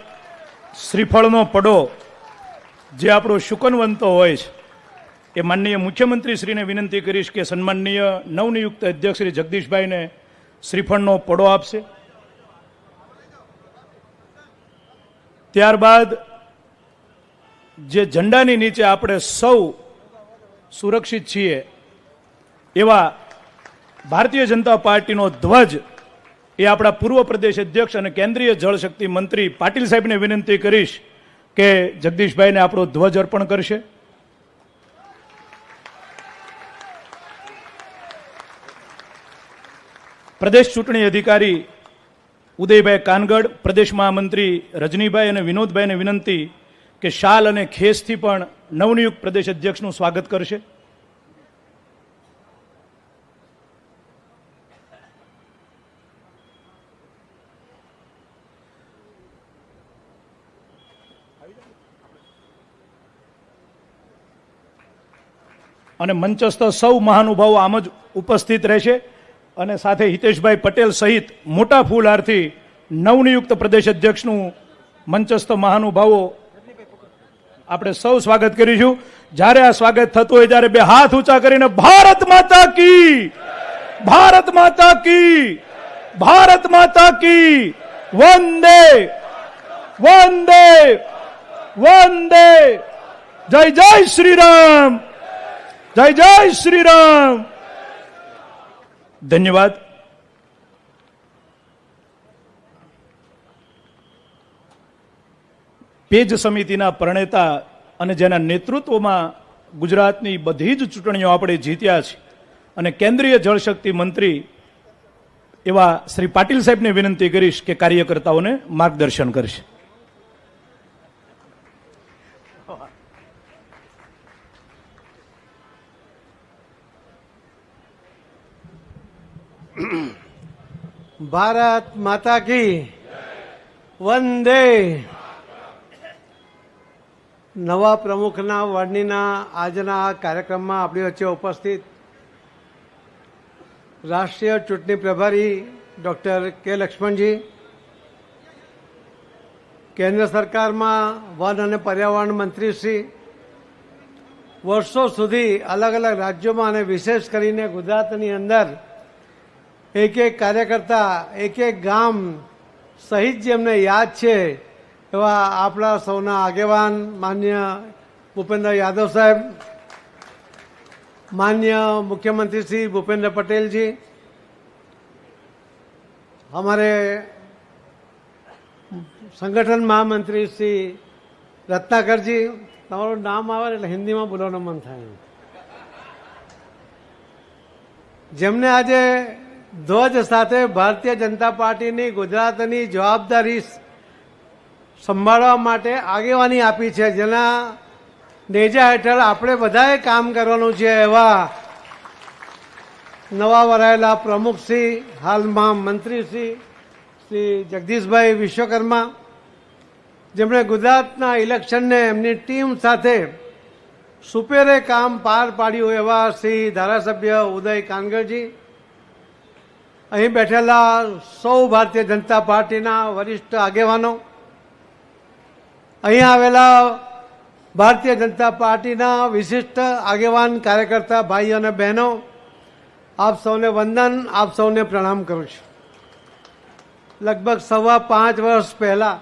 શ્રીફળનો પડો જે આપણો શુકનવંતો હોય છે એ માનનીય મુખ્યમંત્રીશ્રીને વિનંતી કરીશ કે સન્માનનીય નવનિયુક્ત અધ્યક્ષ શ્રી જગદીશભાઈને શ્રીફળનો પડો આપશે। ત્યારબાદ જે ઝંડાની નીચે આપણે સૌ સુરક્ષિત છીએ એવા ભારતીય જનતા પાર્ટીનો ધ્વજ એ આપણા પૂર્વ પ્રદેશ અધ્યક્ષ અને કેન્દ્રીય જળશક્તિ મંત્રી પાટીલ સાહેબને વિનંતી કરીશ કે જગદીશભાઈને આપણો ધ્વજ અર્પણ કરશે। પ્રદેશ ચૂંટણી અધિકારી ઉદયભાઈ કાનગડ, પ્રદેશ મહામંત્રી રજનીભાઈ અને વિનોદભાઈને વિનંતી કે શાલ અને ખેસથી પણ નવનિયુક્ત પ્રદેશ અધ્યક્ષનું સ્વાગત કરશે। અને મંચસ્થ સૌ મહાનુભાવો આમ જ ઉપસ્થિત રહેશે અને સાથે હિતેશભાઈ પટેલ સહિત મોટા ફૂલહારથી નવનિયુક્ત પ્રદેશ અધ્યક્ષનું મંચસ્થ મહાનુભાવો આપણે સૌ સ્વાગત કરીશું। જ્યારે આ સ્વાગત થતું હોય ત્યારે બે હાથ ઊંચા કરીને ભારત માતા કી, ભારત માતા કી, ભારત માતા કી, વંદે વંદે વંદે, જય જય શ્રી રામ, જય જય શ્રી રામ। ધન્યવાદ। પેજ સમિતિના પ્રણેતા અને જેના નેતૃત્વમાં ગુજરાતની બધી જ ચૂંટણીઓ આપણે જીત્યા છે અને કેન્દ્રીય જળશક્તિ મંત્રી એવા શ્રી પાટીલ સાહેબને વિનંતી કરીશ કે કાર્યકર્તાઓને માર્ગદર્શન કરશે। ભારત માતા કી, વંદે। નવા પ્રમુખના વરણીના આજના આ કાર્યક્રમમાં આપણી વચ્ચે ઉપસ્થિત રાષ્ટ્રીય ચૂંટણી પ્રભારી ડૉક્ટર કે લક્ષ્મણજી, કેન્દ્ર સરકારમાં વન અને પર્યાવરણ મંત્રી શ્રી વર્ષો સુધી અલગ અલગ રાજ્યોમાં અને વિશેષ કરીને ગુજરાતની અંદર એક એક કાર્યકર્તા એક એક ગામ સહિત જેમને યાદ છે એવા આપણા સૌના આગેવાન માન્ય ભૂપેન્દ્ર યાદવ સાહેબ, माननीय मुख्यमंत्री श्री भूपेंद्र पटेल जी, हमारे संगठन महामंत्री श्री रत्नाकर जी, તમારું નામ આવે એટલે હિન્દીમાં બોલવાનું મન થાય, જેમને આજે ધ્વજ સાથે ભારતીય જનતા પાર્ટીની ગુજરાતની જવાબદારી સંભાળવા માટે આગેવાની આપી છે, જેના નેજા હેઠળ આપણે બધાએ કામ કરવાનું છે એવા નવા વરાયેલા પ્રમુખશ્રી, હાલમાં મંત્રીશ્રી શ્રી જગદીશભાઈ વિશ્વકર્મા, જેમણે ગુજરાતના ઇલેક્શનને એમની ટીમ સાથે સુપેરે કામ પાર પાડ્યું એવા શ્રી ધારાસભ્ય ઉદય કાનગરજી, અહીં બેઠેલા સૌ ભારતીય જનતા પાર્ટીના વરિષ્ઠ આગેવાનો, અહીં આવેલા ભારતીય જનતા પાર્ટીના વિશિષ્ટ આગેવાન કાર્યકર્તા ભાઈઓ અને બહેનો, આપ સૌને વંદન, આપ સૌને પ્રણામ કરું છું. લગભગ 5.25 વર્ષ પહેલા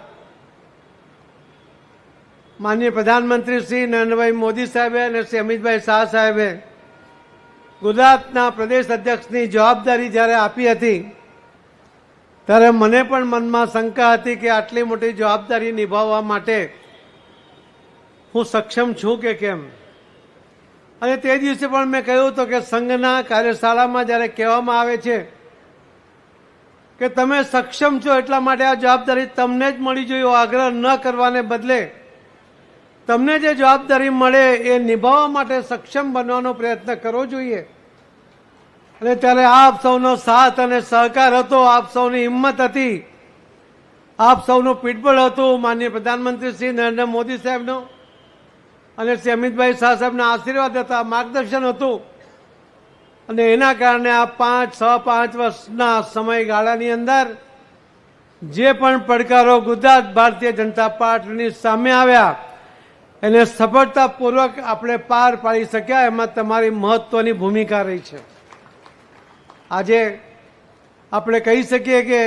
માનનીય પ્રધાનમંત્રી શ્રી નરેન્દ્રભાઈ મોદી સાહેબે અને શ્રી અમિતભાઈ શાહ સાહેબે ગુજરાતના પ્રદેશ અધ્યક્ષની જવાબદારી જ્યારે આપી હતી ત્યારે મને પણ મનમાં શંકા હતી કે આટલી મોટી જવાબદારી નિભાવવા માટે હું સક્ષમ છું કે કેમ. અને તે દિવસે પણ મેં કહ્યું હતું કે સંઘના કાર્યશાળામાં જ્યારે કહેવામાં આવે છે કે તમે સક્ષમ છો એટલા માટે આ જવાબદારી તમને જ મળી જોઈએ, આગ્રહ ન કરવાને બદલે તમને જે જવાબદારી મળે એ નિભાવવા માટે સક્ષમ બનવાનો પ્રયત્ન કરવો જોઈએ. અને ત્યારે આપ સૌનો સાથ અને સહકાર હતો, આપ સૌની હિંમત હતી, આપ સૌનું પીઠબળ હતું, માનનીય પ્રધાનમંત્રી શ્રી નરેન્દ્ર મોદી સાહેબનો અને શ્રી અમિતભાઈ શાહ સાહેબના આશીર્વાદ હતા, માર્ગદર્શન હતું, અને એના કારણે આ 5 વર્ષના સમયગાળાની અંદર જે પણ પડકારો ગુજરાત ભારતીય જનતા પાર્ટીની સામે આવ્યા એને સફળતાપૂર્વક આપણે પાર પાડી શક્યા. એમાં તમારી મહત્વની ભૂમિકા રહી છે. આજે આપણે કહી શકીએ કે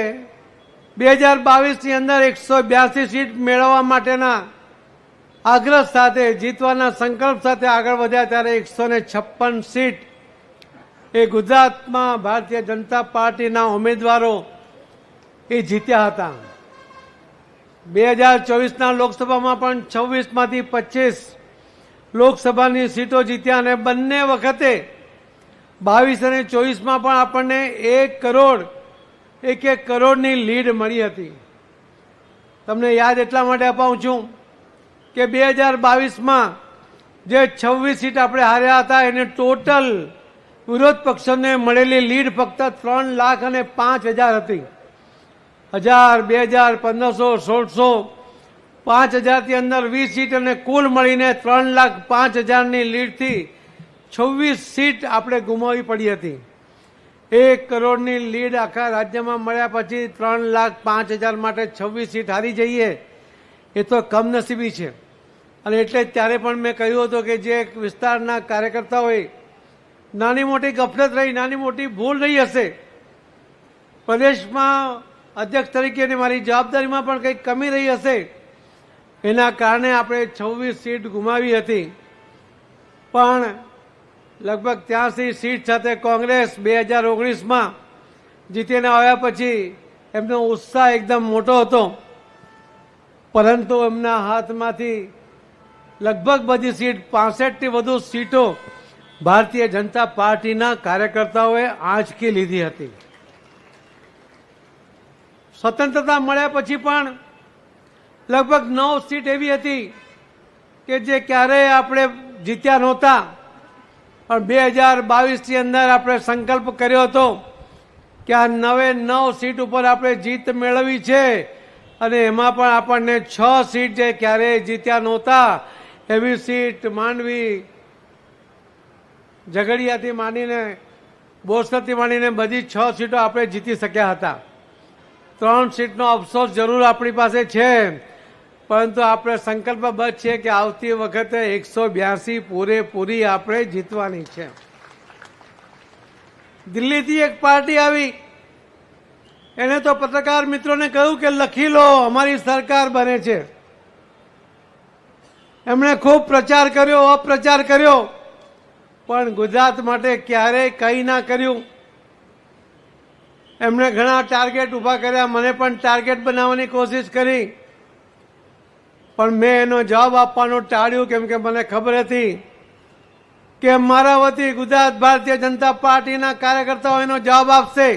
2022ની અંદર 182 સીટ મેળવવા માટેના આગ્રહ સાથે, જીતવાના સંકલ્પ સાથે આગળ વધ્યા, ત્યારે 156 સીટ એ ગુજરાતમાં ભારતીય જનતા પાર્ટીના ઉમેદવારો એ જીત્યા હતા. 2024ના લોકસભામાં પણ 26માંથી 25 લોકસભાની સીટો જીત્યા, અને બંને વખતે 22 અને 24માં પણ આપણને 1 કરોડની લીડ મળી હતી. તમને યાદ એટલા માટે અપાવું છું કે 2022માં જે 26 સીટ આપણે હાર્યા હતા એને ટોટલ વિરોધ પક્ષોને મળેલી લીડ ફક્ત 3,05,000 હતી. 1000, 2000, 1500, 1600, 5000થી અંદર 20 સીટ અને કુલ મળીને 3,05,000ની લીડથી 26 સીટ આપણે ગુમાવવી પડી હતી. 1 કરોડની લીડ આખા રાજ્યમાં મળ્યા પછી 3,05,000 માટે 26 સીટ હારી જઈએ એ તો કમનસીબી છે. અને એટલે જ ત્યારે પણ મેં કહ્યું હતું કે જે વિસ્તારના કાર્યકર્તાઓએ નાની મોટી ગફલત રહી, નાની મોટી ભૂલ રહી હશે, પ્રદેશમાં અધ્યક્ષ તરીકેની મારી જવાબદારીમાં પણ કંઈક કમી રહી હશે, એના કારણે આપણે 26 સીટ ગુમાવી હતી. પણ લગભગ 83 સીટ સાથે કોંગ્રેસ 2019માં જીતીને આવ્યા પછી એમનો ઉત્સાહ એકદમ મોટો હતો, પરંતુ એમના હાથમાંથી લગભગ બધી સીટ 65થી વધુ સીટો ભારતીય જનતા પાર્ટીના કાર્યકર્તાઓએ આંચકી લીધી હતી. સ્વતંત્રતા મળ્યા પછી પણ લગભગ 9 સીટ એવી હતી કે જે ક્યારેય આપણે જીત્યા નહોતા, પણ 2022ની અંદર આપણે સંકલ્પ કર્યો હતો કે આ 9 સીટ ઉપર આપણે જીત મેળવી છે, અને એમાં પણ આપણને 6 સીટ જે ક્યારેય જીત્યા નહોતા એવી સીટ માંડવી, ઝઘડિયાથી માંડીને બોરસદથી માંડીને બધી 6 સીટો આપણે જીતી શક્યા હતા. 3 સીટનો અફસોસ જરૂર આપણી પાસે છે, પરંતુ આપણે સંકલ્પબદ્ધ છે કે આવતી વખતે 182 પૂરેપૂરી આપણે જીતવાની છે. દિલ્હીથી એક પાર્ટી આવી, એને તો પત્રકાર મિત્રોને કહ્યું કે લખી લો, અમારી સરકાર બને છે. એમણે ખૂબ પ્રચાર કર્યો, અપ્રચાર કર્યો, પણ ગુજરાત માટે ક્યારેય કંઈ ના કર્યું. એમણે ઘણા ટાર્ગેટ ઊભા કર્યા, મને પણ ટાર્ગેટ બનાવવાની કોશિશ કરી, પણ મેં એનો જવાબ આપવાનું ટાળ્યું, કેમ કે મને ખબર હતી કે મારા વતી ગુજરાત ભારતીય જનતા પાર્ટીના કાર્યકર્તાઓ એનો જવાબ આપશે.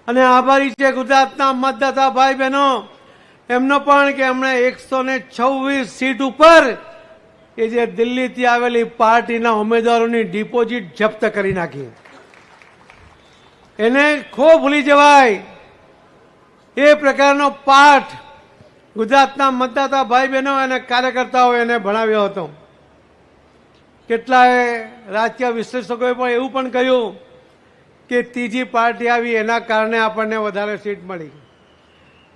અને આભારી છે ગુજરાતના મતદાતા ભાઈ બહેનો એમનો પણ કે એમણે 126 સીટ ઉપર એ જે દિલ્હીથી આવેલી પાર્ટીના ઉમેદવારોની ડિપોઝિટ જપ્ત કરી નાખી. એને ખૂબ ભૂલી જવાય એ પ્રકારનો પાઠ ગુજરાતના મતદાતા ભાઈ બહેનો અને કાર્યકર્તાઓ એને ભણાવ્યો હતો. કેટલાય રાજકીય વિશ્લેષકોએ પણ એવું પણ કહ્યું કે ત્રીજી પાર્ટી આવી એના કારણે આપણને વધારે સીટ મળી.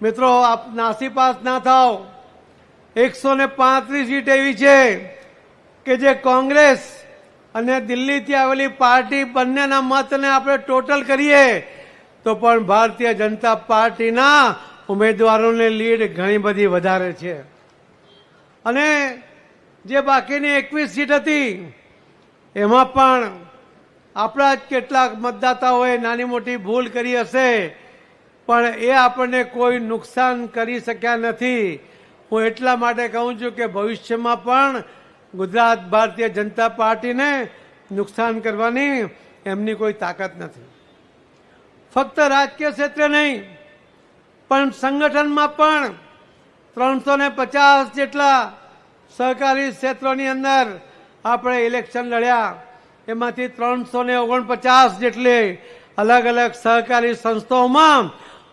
મિત્રો, આપ નાસીપાસ ના થાવ. 135 સીટ એવી છે કે જે કોંગ્રેસ અને દિલ્હીથી આવેલી પાર્ટી બંનેના મતને આપણે ટોટલ કરીએ તો પણ ભારતીય જનતા પાર્ટીના ઉમેદવારોની લીડ ઘણી બધી વધારે છે. અને જે બાકીની 21 સીટ હતી એમાં પણ આપણા જ કેટલાક મતદાતાઓએ નાની મોટી ભૂલ કરી હશે, પણ એ આપણને કોઈ નુકસાન કરી શક્યા નથી. હું એટલા માટે કહું છું કે ભવિષ્યમાં પણ ગુજરાત ભારતીય જનતા પાર્ટીને નુકસાન કરવાની એમની કોઈ તાકાત નથી. ફક્ત રાજકીય ક્ષેત્રે નહીં, પણ સંગઠનમાં પણ 350 જેટલા સહકારી ક્ષેત્રોની અંદર આપણે ઇલેક્શન લડ્યા. એમાંથી 349 જેટલી અલગ અલગ સહકારી સંસ્થાઓમાં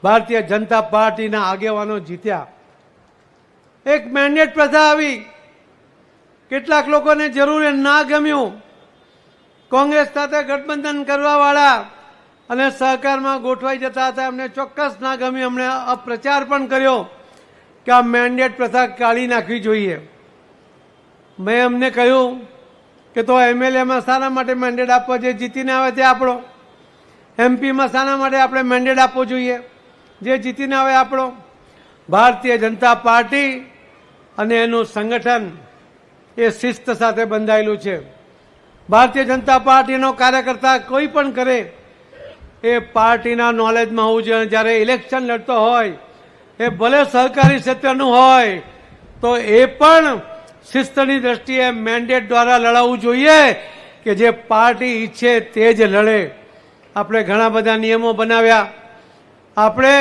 ભારતીય જનતા પાર્ટીના આગેવાનો જીત્યા. એક મેન્ડેટ પ્રથા આવી, કેટલાક લોકોને જરૂર ના ગમ્યું. કોંગ્રેસ સાથે ગઠબંધન કરવા વાળા અને સહકારમાં ગોઠવાઈ જતા હતા, એમને ચોક્કસ ના ગમ્યું. એમણે અપ્રચાર પણ કર્યો કે આ મેન્ડેટ પ્રથા કાઢી નાખવી જોઈએ. મેં એમને કહ્યું કે તો એમએલએમાં શાના માટે મેન્ડેટ આપવો જોઈએ? જીતીને આવે તે આપણો. એમપીમાં શાના માટે આપણે મેન્ડેટ આપવો જોઈએ? જે જીતીને આવે આપણો. ભારતીય જનતા પાર્ટી અને એનું સંગઠન એ શિસ્ત સાથે બંધાયેલું છે. ભારતીય જનતા પાર્ટીનો કાર્યકર્તા કોઈ પણ કરે એ પાર્ટીના નોલેજમાં હોવું જોઈએ. જ્યારે ઇલેક્શન લડતો હોય એ ભલે સહકારી ક્ષેત્રનું હોય તો એ પણ શિસ્તની દ્રષ્ટિએ મેન્ડેટ દ્વારા લડાવવું જોઈએ કે જે પાર્ટી ઈચ્છે તે જ લડે. આપણે ઘણા બધા નિયમો બનાવ્યા. આપણે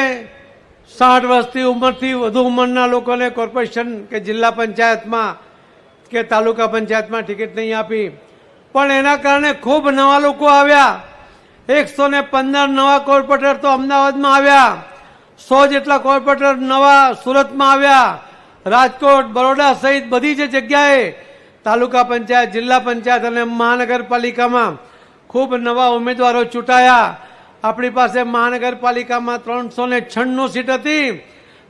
60 વર્ષથી ઉંમરથી વધુ ઉંમરના લોકોને કોર્પોરેશન કે જિલ્લા પંચાયતમાં કે તાલુકા પંચાયતમાં ટિકિટ નહીં આપી, પણ એના કારણે ખૂબ નવા લોકો આવ્યા. 115 નવા કોર્પોરેટર તો અમદાવાદમાં આવ્યા, 100 જેટલા કોર્પોરેટર નવા સુરતમાં આવ્યા. રાજકોટ, બરોડા સહિત બધી જ જગ્યાએ તાલુકા પંચાયત, જિલ્લા પંચાયત અને મહાનગરપાલિકામાં ખૂબ નવા ઉમેદવારો ચૂંટાયા. આપણી પાસે મહાનગરપાલિકામાં 396 સીટ હતી.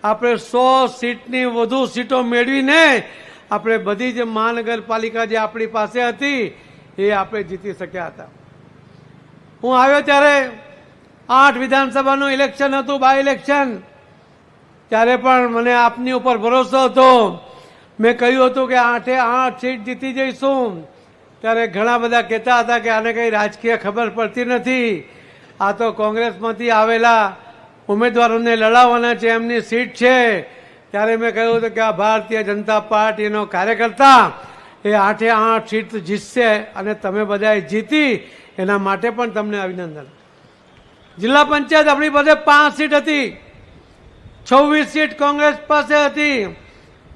આપણે 100 સીટની વધુ સીટો મેળવીને આપણે બધી જ મહાનગરપાલિકા જે આપણી પાસે હતી એ આપણે જીતી શક્યા હતા. હું આવ્યો ત્યારે 8 વિધાનસભાનું ઇલેક્શન હતું, બાય ઇલેક્શન. ત્યારે પણ મને આપની ઉપર ભરોસો હતો. મેં કહ્યું હતું કે 8 સીટ જીતી જઈશું. ત્યારે ઘણા બધા કહેતા હતા કે આને કંઈ રાજકીય ખબર પડતી નથી, આ તો કોંગ્રેસમાંથી આવેલા ઉમેદવારોને લડાવવાના છે, એમની સીટ છે. ત્યારે મેં કહ્યું હતું કે આ ભારતીય જનતા પાર્ટીનો કાર્યકર્તા એ 8 સીટ જીતશે અને તમે બધાએ જીતી એના માટે પણ તમને અભિનંદન. જિલ્લા પંચાયત આપણી પાસે 5 સીટ હતી, 26 સીટ કોંગ્રેસ પાસે હતી.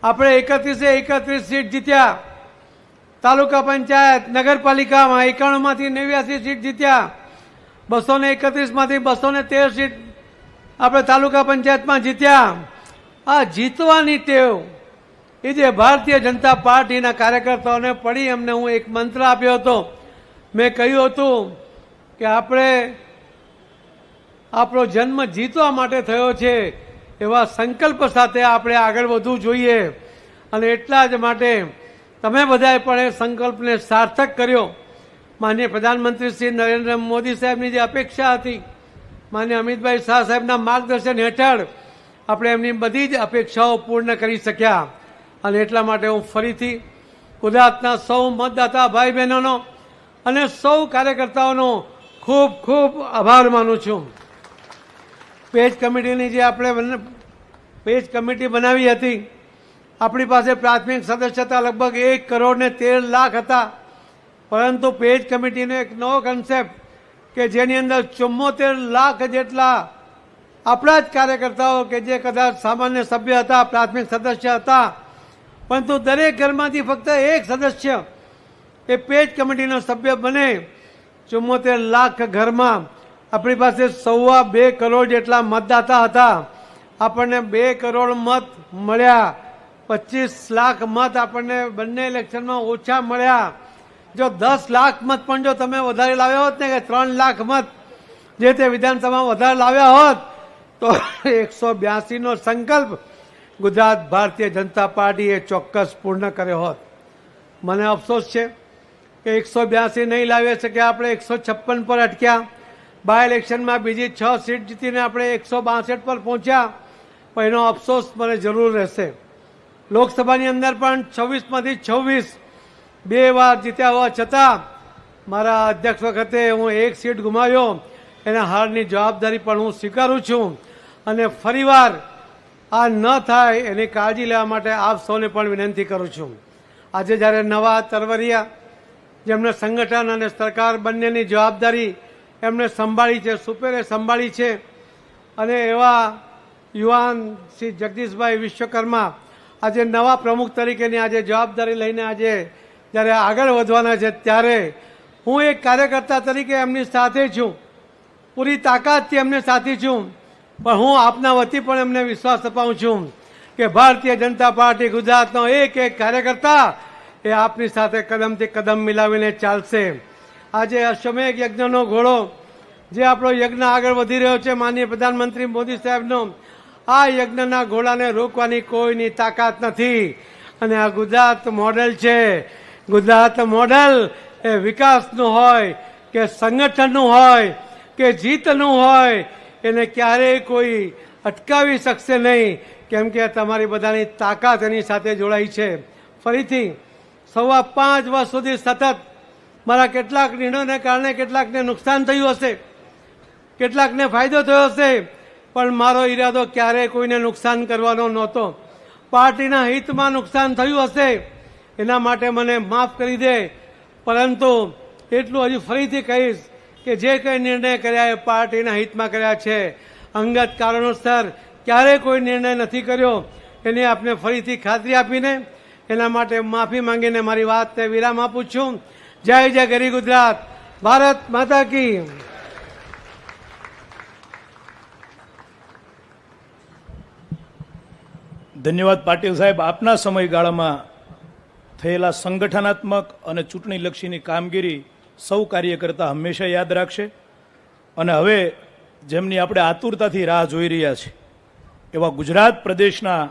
આપણે 31 સીટ જીત્યા. તાલુકા પંચાયત, નગરપાલિકામાં 91 માંથી 89 સીટ જીત્યા. 231 માંથી 213 સીટ આપણે તાલુકા પંચાયતમાં જીત્યા. આ જીતવાની ટેવ એ જે ભારતીય જનતા પાર્ટીના કાર્યકર્તાઓને પડી, એમને હું એક મંત્ર આપ્યો હતો. મેં કહ્યું હતું કે આપણો જન્મ જીતવા માટે થયો છે, એવા સંકલ્પ સાથે આપણે આગળ વધવું જોઈએ અને એટલા જ માટે તમે બધાએ પણ એ સંકલ્પને સાર્થક કર્યો. માનનીય પ્રધાનમંત્રી શ્રી નરેન્દ્ર મોદી સાહેબની જે અપેક્ષા હતી, માનનીય અમિતભાઈ શાહ સાહેબના માર્ગદર્શન હેઠળ આપણે એમની બધી જ અપેક્ષાઓ પૂર્ણ કરી શક્યા અને એટલા માટે હું ફરીથી ગુજરાતના સૌ મતદાતા ભાઈ બહેનોનો અને સૌ કાર્યકર્તાઓનો ખૂબ ખૂબ આભાર માનું છું. પેજ કમિટીની જે આપણે પેજ કમિટી બનાવી હતી, આપણી પાસે પ્રાથમિક સદસ્યતા લગભગ 1,13,00,000 હતા, પરંતુ પેજ કમિટીનો એક નવો કન્સેપ્ટ કે જેની અંદર 74 લાખ જેટલા આપણા જ કાર્યકર્તાઓ કે જે કદાચ સામાન્ય સભ્ય હતા, પ્રાથમિક સદસ્ય હતા, પરંતુ દરેક ઘરમાંથી ફક્ત એક સદસ્ય એ પેજ કમિટીનો સભ્ય બને. 74 લાખ ઘરમાં આપણી પાસે 2.25 કરોડ જેટલા મતદાતા હતા. આપણને 2 કરોડ મત મળ્યા, 25 લાખ મત આપણને બંને ઇલેક્શનમાં ઓછા મળ્યા. જો 10 લાખ મત પણ જો તમે વધારે લાવ્યા હોત ને, કે 3 લાખ મત જે તે વિધાનસભામાં વધારે લાવ્યા હોત, તો 182 નો સંકલ્પ ગુજરાત ભારતીય જનતા પાર્ટીએ ચોક્કસ પૂર્ણ કર્યો હોત. મને અફસોસ છે કે 182 નહીં લાવી શક્યા, આપણે 156 પર અટક્યા. બાય ઇલેક્શનમાં બીજી 6 સીટ જીતીને આપણે 162 પર પહોંચ્યા, પણ એનો અફસોસ મને જરૂર રહેશે. લોકસભાની અંદર પણ 26માંથી 26 2 વાર જીત્યા હોવા છતાં મારા અધ્યક્ષ વખતે હું 1 સીટ ગુમાવ્યો, એના હારની જવાબદારી પણ હું સ્વીકારું છું અને ફરીવાર આ ન થાય એની કાળજી લેવા માટે આપ સૌને પણ વિનંતી કરું છું. આજે જ્યારે નવા તરવરિયા જેમને સંગઠન અને સરકાર બંનેની જવાબદારી એમને સંભાળી છે, સુપેરે સંભાળી છે, અને એવા યુવાન શ્રી જગદીશભાઈ વિશ્વકર્મા આજે નવા પ્રમુખ તરીકેની આજે જવાબદારી લઈને આજે જ્યારે આગળ વધવાના છે, ત્યારે હું એક કાર્યકર્તા તરીકે એમની સાથે છું, પૂરી તાકાતથી એમને સાથી છું. પણ હું આપના વતી પણ એમને વિશ્વાસ અપાવું છું કે ભારતીય જનતા પાર્ટી ગુજરાતનો એક એક કાર્યકર્તા એ આપની સાથે કદમથી કદમ મિલાવીને ચાલશે. આજે અશ્વમેઘ યજ્ઞનો ઘોડો જે આપણો યજ્ઞ આગળ વધી રહ્યો છે, માનનીય પ્રધાનમંત્રી મોદી સાહેબનો, આ યજ્ઞના ઘોડાને રોકવાની કોઈની તાકાત નથી. અને આ ગુજરાત મોડેલ છે. ગુજરાત મોડેલ એ વિકાસનું હોય કે સંગઠનનું હોય કે જીતનું હોય, એને ક્યારેય કોઈ અટકાવી શકશે નહીં, કેમ કે તમારી બધાની તાકાત એની સાથે જોડાઈ છે. ફરીથી 5.25 વર્ષ સુધી સતત મારા કેટલાક નિર્ણયોને કારણે કેટલાકને નુકસાન થયું હશે, કેટલાકને ફાયદો થયો હશે, પણ મારો ઈરાદો ક્યારેય કોઈને નુકસાન કરવાનો નહોતો. પાર્ટીના હિતમાં નુકસાન થયું હશે એના માટે મને માફ કરી દે, પરંતુ એટલું હજી ફરીથી કહીશ કે જે કંઈ નિર્ણય કર્યા એ પાર્ટીના હિતમાં કર્યા છે. અંગત કારણોસર ક્યારેય કોઈ નિર્ણય નથી કર્યો, એની આપને ફરીથી ખાતરી આપીને એના માટે માફી માંગીને મારી વાતને વિરામ આપું છું. જય જય ગરી ગુજરાત, ભારત માતા કી. ધન્યવાદ પાટીલ સાહેબ. આપના સમયગાળામાં થયેલા સંગઠનાત્મક અને ચૂંટણીલક્ષીની કામગીરી સૌ કાર્યકર્તા હંમેશા યાદ રાખશે. અને હવે જેમની આપણે આતુરતાથી રાહ જોઈ રહ્યા છે એવા ગુજરાત પ્રદેશના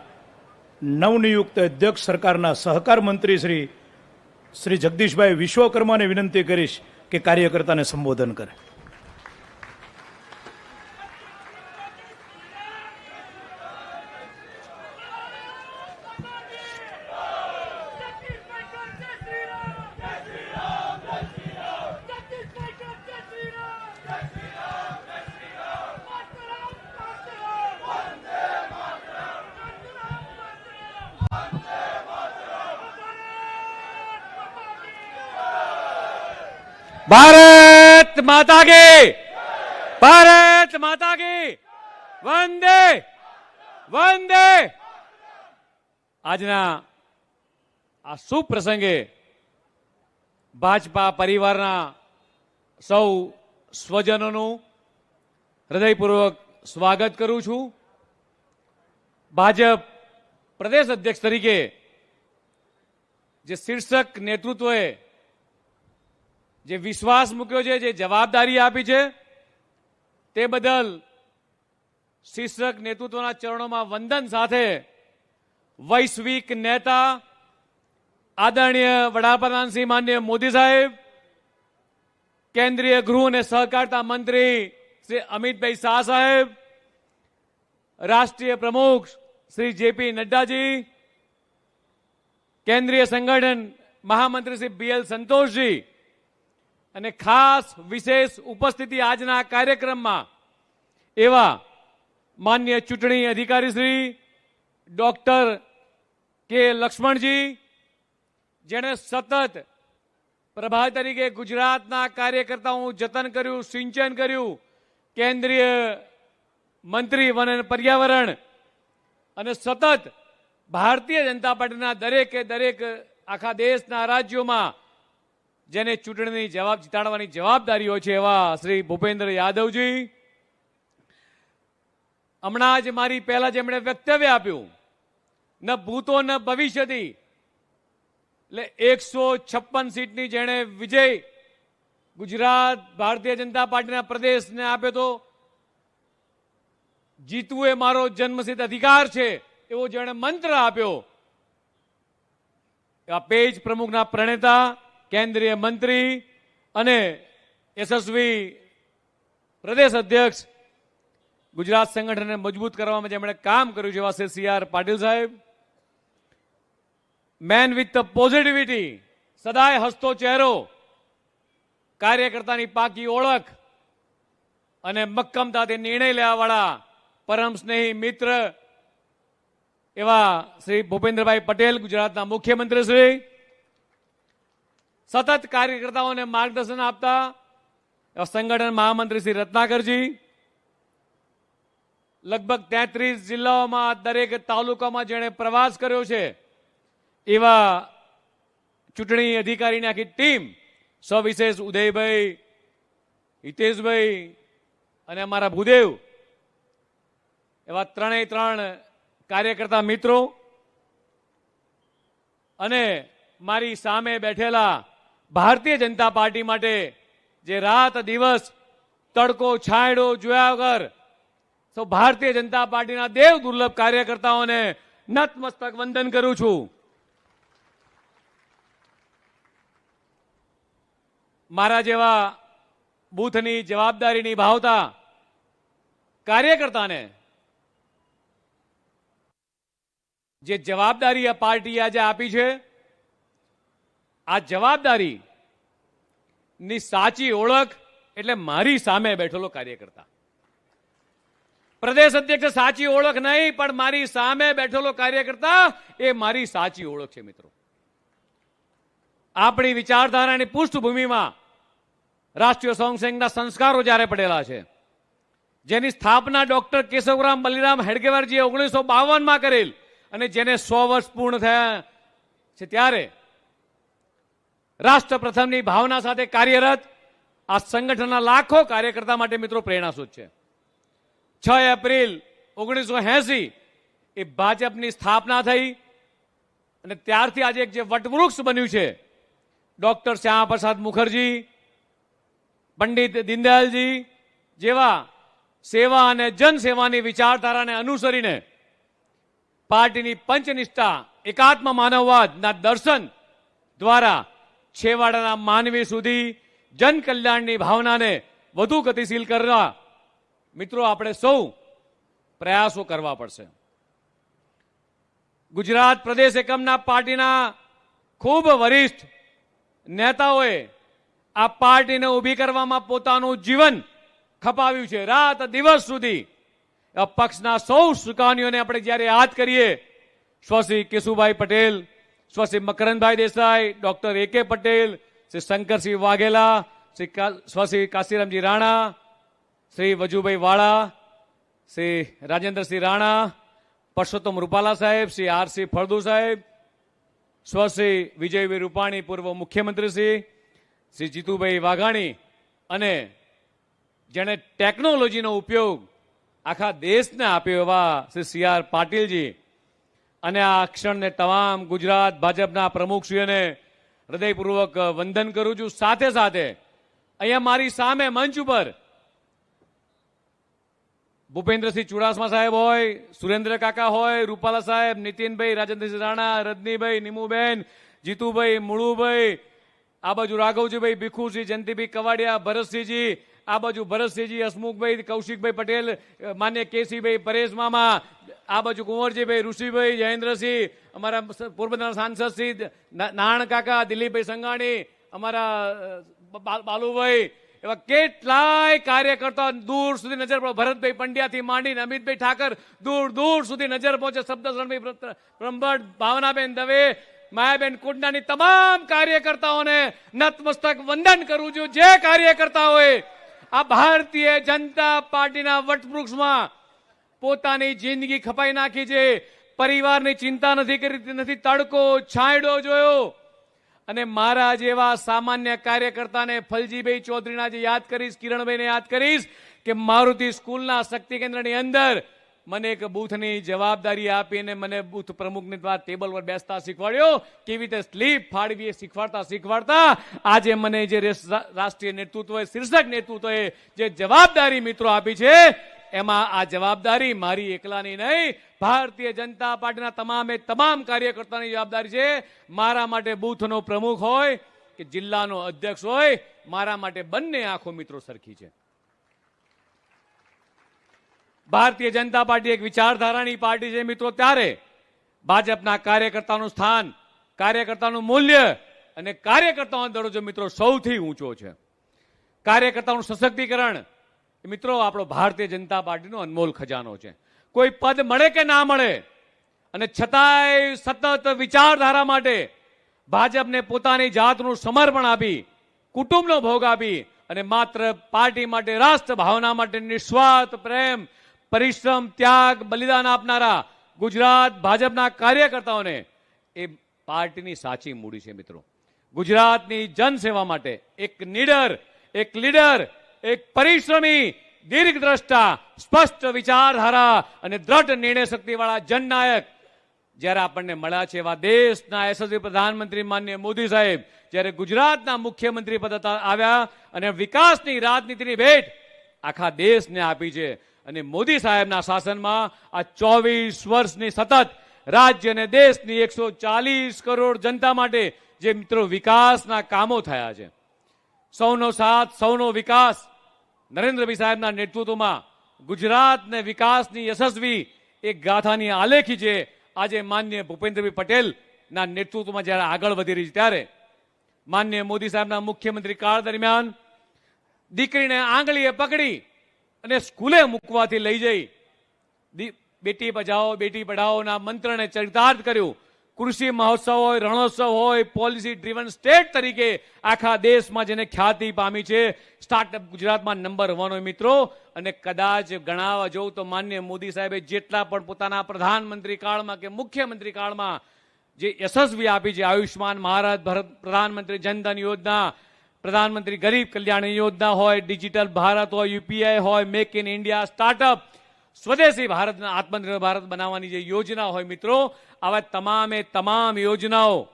નવનિયુક્ત અધ્યક્ષ સરકારના સહકાર મંત્રી શ્રી જગદીશભાઈ વિશ્વકર્માને વિનંતી કરીશ કે કાર્યકર્તાને સંબોધન કરે. ભારત માતા કી, ભારત માતા કી, વંદે વંદે. આજના આ શુભ પ્રસંગે ભાજપા પરિવારના સૌ સ્વજનોનું હૃદયપૂર્વક સ્વાગત કરું છું. ભાજપ પ્રદેશ અધ્યક્ષ તરીકે જે શીર્ષક નેતૃત્વએ જે વિશ્વાસ મૂક્યો છે, જે જવાબદારી આપી છે, તે બદલ શીર્ષક નેતૃત્વના ચરણોમાં વંદન સાથે વૈશ્વિક નેતા આદરણીય વડાપ્રધાન શ્રી માનનીય મોદી સાહેબ, કેન્દ્રીય ગૃહ અને સહકારિતા મંત્રી શ્રી અમિતભાઈ શાહ સાહેબ, રાષ્ટ્રીય પ્રમુખ શ્રી જેપી નડ્ડાજી, કેન્દ્રીય સંગઠન મહામંત્રી શ્રી બીએલ સંતોષજી અને ખાસ વિશેષ ઉપસ્થિતિ આજના કાર્યક્રમમાં એવા માન્ય ચૂંટણી અધિકારી શ્રી ડોક્ટર કે લક્ષ્મણજી, જેણે સતત પ્રભારી તરીકે ગુજરાતના કાર્યકર્તાઓનું જતન કર્યું, સિંચન કર્યું, કેન્દ્રીય મંત્રી વન અને પર્યાવરણ અને સતત ભારતીય જનતા પાર્ટીના દરેકે દરેક આખા દેશના રાજ્યોમાં જેને ચૂંટણીની જીતાડવાની જવાબદારી હોય છે એવા શ્રી ભૂપેન્દ્ર યાદવજી, હમણાં જ મારી પહેલા જેમણે વક્તવ્ય આપ્યું, ન ભૂતો ન ભવિષ્યથી, એટલે 156 સીટની જેણે વિજય ગુજરાત ભારતીય જનતા પાર્ટીના પ્રદેશને આપ્યો તો જીતવું એ મારો જન્મસિદ્ધ અધિકાર છે એવો જેણે મંત્ર આપ્યો, એવા પેજ પ્રમુખના પ્રણેતા, કેન્દ્રીય મંત્રી અને યશસ્વી પ્રદેશ અધ્યક્ષ, ગુજરાત સંગઠનને મજબૂત કરવામાં જેમણે કામ કર્યું છે એવા શ્રી સી.આર. પાટીલ સાહેબ, મેન વિથ ધ પોઝિટિવિટી, સદાય હસતો ચહેરો, કાર્યકર્તાની પાકી ઓળખ અને મક્કમતાથી નિર્ણય લેવાવાળા પરમ સ્નેહી મિત્ર એવા શ્રી ભૂપેન્દ્રભાઈ પટેલ, ગુજરાતના મુખ્યમંત્રી શ્રી, સતત કાર્યકર્તાઓને માર્ગદર્શન આપતા એવા સંગઠન મહામંત્રી શ્રી રત્નાકરજી, લગભગ 33 જિલ્લાઓમાં દરેક તાલુકામાં જેણે પ્રવાસ કર્યો છે એવા ચૂંટણી અધિકારીની આખી ટીમ, સવિશેષ ઉદયભાઈ, હિતેશભાઈ અને અમારા ભૂદેવ, એવા ત્રણેય ત્રણ કાર્યકર્તા મિત્રો અને મારી સામે બેઠેલા ભારતીય જનતા પાર્ટી માટે જે રાત દિવસ તડકો છાંયડો જોયા વગર તો ભારતીય જનતા પાર્ટીના દેવ દુર્લભ કાર્યકર્તાઓને નતમસ્તક વંદન કરું છું. મારા જેવા બૂથની જવાબદારી નિભાવતા કાર્યકર્તાને જે જવાબદારી આ પાર્ટી આજે આપી છે, આ જવાબદારી ની સાચી ઓળખ એટલે મારી સામે બેઠેલો કાર્યકર્તા. પ્રદેશ અધ્યક્ષ સાચી ઓળખ નહીં, પણ મારી સામે બેઠેલો કાર્યકર્તા એ મારી સાચી ઓળખ છે. મિત્રો, આપણી વિચારધારાની પૃષ્ઠભૂમિમાં રાષ્ટ્રીય સ્વયંસેવકના સંસ્કારો જ્યારે પડેલા છે, જેની સ્થાપના ડોક્ટર કેશવરામ બલિરામ હેડગેવારજીએ 1952માં કરેલ અને જેને 100 વર્ષ પૂર્ણ થયા છે, ત્યારે રાષ્ટ્ર પ્રથમની ભાવના સાથે કાર્યરત આ સંગઠનના લાખો કાર્યકર્તા માટે મિત્રો પ્રેરણાસ્ત્રોત છે. 6 એપ્રિલ 1980 એ ભાજપની સ્થાપના થઈ અને ત્યારથી આજે એક જે વટવૃક્ષ બન્યું છે, ડોક્ટર શ્યામા પ્રસાદ મુખર્જી, પંડિત દીનદયાલજી જેવા સેવા અને જનસેવાની વિચારધારાને અનુસરીને પાર્ટીની પંચનિષ્ઠા, એકાત્મ માનવવાદના દર્શન દ્વારા છેવાડાના માનવી સુધી જન કલ્યાણની ભાવનાને વધુ ગતિશીલ કરવા મિત્રો આપણે સૌ પ્રયાસો કરવા પડશે. ગુજરાત પ્રદેશ એકમના પાર્ટીના ખૂબ વરિષ્ઠ નેતાઓએ આ પાર્ટીને ઊભી કરવામાં પોતાનું જીવન ખપાવ્યું છે. રાત દિવસ સુધી પક્ષના સૌ સુકાનીઓને આપણે જ્યારે યાદ કરીએ, સ્વશ્રી કેશુભાઈ પટેલ, સ્વશ્રી મકરંદભાઈ દેસાઈ, ડોક્ટર A.K. પટેલ, શ્રી શંકરસિંહ વાઘેલા, સ્વશ્રી કાશીરામજી રાણા, શ્રી વજુભાઈ વાળા, શ્રી રાજેન્દ્રસિંહ રાણા, પરસોત્તમ રૂપાલા સાહેબ, શ્રી R.C. ફળદુ સાહેબ, સ્વશ્રી વિજયભાઈ રૂપાણી, પૂર્વ મુખ્યમંત્રી શ્રી જીતુભાઈ વાઘાણી અને જેણે ટેકનોલોજીનો ઉપયોગ આખા દેશને આપ્યો એવા શ્રી સી.આર. પાટીલજી અને આ ક્ષણને તમામ ગુજરાત ભાજપના પ્રમુખશ્રીઓને હૃદયપૂર્વક વંદન કરું છું. સાથે સાથે અહીંયા મારી સામે મંચ ઉપર ભૂપેન્દ્રસિંહ ચુડાસમા સાહેબ હોય, સુરેન્દ્ર કાકા હોય, રૂપાલા સાહેબ, નીતિનભાઈ, રાજેન્દ્રસિંહ રાણા, રજનીભાઈ, નીમુબેન, જીતુભાઈ, મુળુભાઈ, આ બાજુ રાઘવજીભાઈ, ભીખુસિંહ, જયંતિભાઈ કવાડિયા, ભરતસિંહજી, આ બાજુ ભરતસિંહજી, હસમુખભાઈ, કૌશિકભાઈ પટેલ, માન્ય કેસીભાઈ, પરેશ મામા, આ બાજુ કુંવરજીભાઈ, ઋષિભાઈ, જયેન્દ્રસિંહ, અમારા પોરબંદરના સાંસદ શ્રી નારાયણ કાકા, દિલીપભાઈ સંઘાણી, અમારા બાલુભાઈ, એવા કેટલાય કાર્યકર્તા દૂર સુધી નજર પડે. ભરતભાઈ પંડ્યાથી માંડીને અમિતભાઈ ઠાકર દૂર દૂર સુધી નજર પહોંચે. શબ્દશરણભાઈ બ્રહ્મભટ્ટ, ભાવનાબેન દવે, માયાબેન કુંડાની તમામ કાર્યકર્તાઓને નતમસ્તક વંદન કરું છું. જે કાર્યકર્તાઓએ આ ભારતીય જનતા પાર્ટીના વટવૃક્ષમાં પોતાની જિંદગી ખપાઈ નાખી છે, પરિવારની ચિંતા નથી કરી, નથી તડકો છાંયડો જોયો, અને મારા જેવા સામાન્ય કાર્યકર્તાને ફલજીભાઈ ચૌધરીના જે યાદ કરીશ, કિરણભાઈને યાદ કરીશ કે મારુતિ સ્કૂલના શક્તિ કેન્દ્રની અંદર મને એક બૂથની જવાબદારી આપીને મને બૂથ પ્રમુખની ટેબલ પર બેસતા શીખવાડ્યો, કેવી રીતે સ્લીપ ફાડવી એ શીખવાડતા આજે મને જે રાષ્ટ્રીય નેતૃત્વએ, શીર્ષક નેતૃત્વએ જે જવાબદારી મિત્રો આપી છે, એમાં આ જવાબદારી મારી એકલાની નહીં, ભારતીય જનતા પાર્ટીના તમામ કાર્યકર્તાની જવાબદારી છે. મારા માટે બૂથનો પ્રમુખ હોય કે જિલ્લાનો અધ્યક્ષ હોય, મારા માટે બંને આંખો મિત્રો સરખી છે. ભારતીય જનતા પાર્ટી એક વિચારધારાની પાર્ટી છે મિત્રો. ત્યારે ભાજપના કાર્યકર્તાનું સ્થાન, કાર્યકર્તાનું મૂલ્ય અને કાર્યકર્તાઓનો દરજ્જો મિત્રો સૌથી ઊંચો છે. કાર્યકર્તાનું સશક્તિકરણ મિત્રો આપણો ભારતીય જનતા પાર્ટીનો અનમોલ ખજાનો છે. કોઈ પદ મળે કે ના મળે, અને છતાંય સતત વિચારધારા માટે ભાજપને પોતાની જાતનું સમર્પણ આપી, કુટુંબનો ભોગ આપી, અને માત્ર પાર્ટી માટે, રાષ્ટ્ર ભાવના માટે નિસ્વાર્થ પ્રેમ, પરિશ્રમ, ત્યાગ, બલિદાન આપનારા ગુજરાત ભાજપના કાર્યકર્તાઓને એ પાર્ટીની સાચી મૂડી છે મિત્રો. ગુજરાતની જનસેવા માટે એક નીડર, એક લીડર, એક પરિશ્રમી, દીર્ઘદ્રષ્ટા, સ્પષ્ટ વિચારધારા અને દ્રઢ નિર્ણય શક્તિવાળા જનનાયક જ્યારે આપણને મળ્યા છે, એવા દેશના યશસ્વી પ્રધાનમંત્રી માનનીય મોદી સાહેબ જ્યારે ગુજરાતના મુખ્યમંત્રી પદ આવ્યા અને વિકાસની રાજનીતિની ભેટ આખા દેશને આપી છે. અને મોદી સાહેબના શાસનમાં આ 24 વર્ષની સતત રાજ્ય અને દેશની 140 કરોડ જનતા માટે જે મિત્રો વિકાસના કામો થયા છે, સૌનો સાથ, સૌનો વિકાસ, નરેન્દ્રભાઈ સાહેબના નેતૃત્વમાં ગુજરાતને વિકાસની યશસ્વી એક ગાથાની આલેખી છે. આજે માનનીય ભૂપેન્દ્રભાઈ પટેલના નેતૃત્વમાં જ્યારે આગળ વધી રહી છે, ત્યારે માનનીય મોદી સાહેબના મુખ્યમંત્રી કાળ દરમિયાન દીકરીને આંગળીએ પકડી અને સ્કૂલે મૂકવાથી લઈ જઈ બેટી બચાવો બેટી પઢાઓના મંત્રને ચરિતાર્થ કર્યું. કૃષિ મહોત્સવ હોય, રણોત્સવ હોય, પોલિસી ડ્રીવન સ્ટેટ તરીકે આખા દેશમાં જેને ખ્યાતિ પામી છે, સ્ટાર્ટઅપ ગુજરાતમાં નંબર 1 હોય મિત્રો. અને કદાચ ગણાવવા જવું તો માનનીય મોદી સાહેબે જેટલા પણ પોતાના પ્રધાનમંત્રી કાળમાં કે મુખ્યમંત્રી કાળમાં જે યશસ્વી આપી છે, આયુષ્માન ભારત, પ્રધાનમંત્રી જનધન યોજના, પ્રધાનમંત્રી ગરીબ કલ્યાણ યોજના હોય, ડિજિટલ ભારત હોય, યુપીઆઈ હોય, મેક ઇન ઇન્ડિયા, સ્ટાર્ટઅપ, સ્વદેશી ભારતના આત્મનિર્ભર ભારત બનાવવાની જે યોજના હોય મિત્રો, આવા તમામ યોજનાઓ,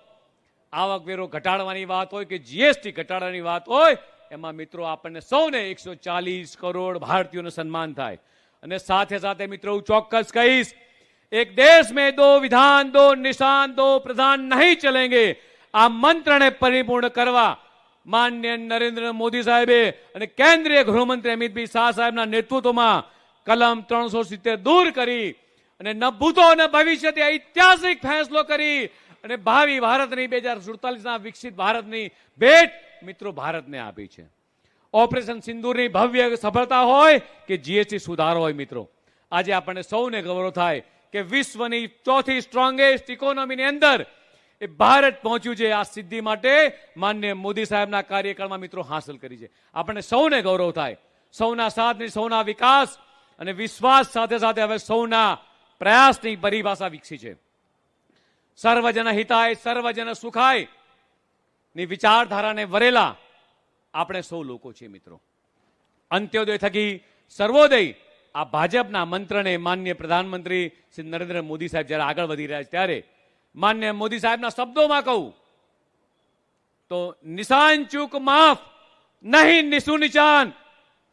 આવકવેરો ઘટાડવાની વાત હોય કે જીએસટી ઘટાડવાની વાત હોય, એમાં મિત્રો આપણને સૌને 140 કરોડ ભારતીયોનું સન્માન થાય. અને સાથે સાથે મિત્રો હું ચોક્કસ કહીશ, એક દેશ મેં 2 વિધાન 2 નિશાન 2 પ્રધાન નહીં ચલેંગે, આ મંત્રને પરિપૂર્ણ કરવા માનનીય નરેન્દ્ર મોદી સાહેબે અને કેન્દ્રીય ગૃહમંત્રી અમિતભાઈ શાહ સાહેબના નેતૃત્વમાં કલમ 370 દૂર કરી અને ન ભૂતો ન ભવિષ્યથી ઐતિહાસિક ફેસલો કરી અને ભાવિ ભારતની 2047ના વિકસિત ભારતની ભેટ મિત્રો ભારતને આપી છે. ઓપરેશન સિંદૂરની ભવ્ય સફળતા હોય કે જીએસટી સુધારો હોય મિત્રો, આજે આપણને સૌને ગૌરવ થાય કે વિશ્વની 4થી સ્ટ્રોંગેસ્ટ ઇકોનોમીની અંદર એ ભારત પહોંચ્યું છે. આ સિદ્ધિ માટે માનનીય મોદી સાહેબના કાર્યકાળમાં મિત્રો હાંસલ કરી છે. આપણને સૌને ગૌરવ થાય. સૌના સાથની, સૌના વિકાસ અને વિશ્વાસ સાથે સાથે હવે સૌના પ્રયાસની પરિભાષા વિકસી છે. સર્વજન હિતાય સર્વજન સુખાય ની વિચારધારાને વરેલા આપણે સૌ લોકો છીએ મિત્રો. અંત્યોદય થકી સર્વોદય, આ ભાજપના મંત્રને માનનીય પ્રધાનમંત્રી શ્રી નરેન્દ્ર મોદી સાહેબ જ્યારે આગળ વધી રહ્યા છે, ત્યારે માન્ય મોદી સાહેબના શબ્દોમાં કહું તો નિશાન ચૂક માફ નહીં નિશુ નિશાન,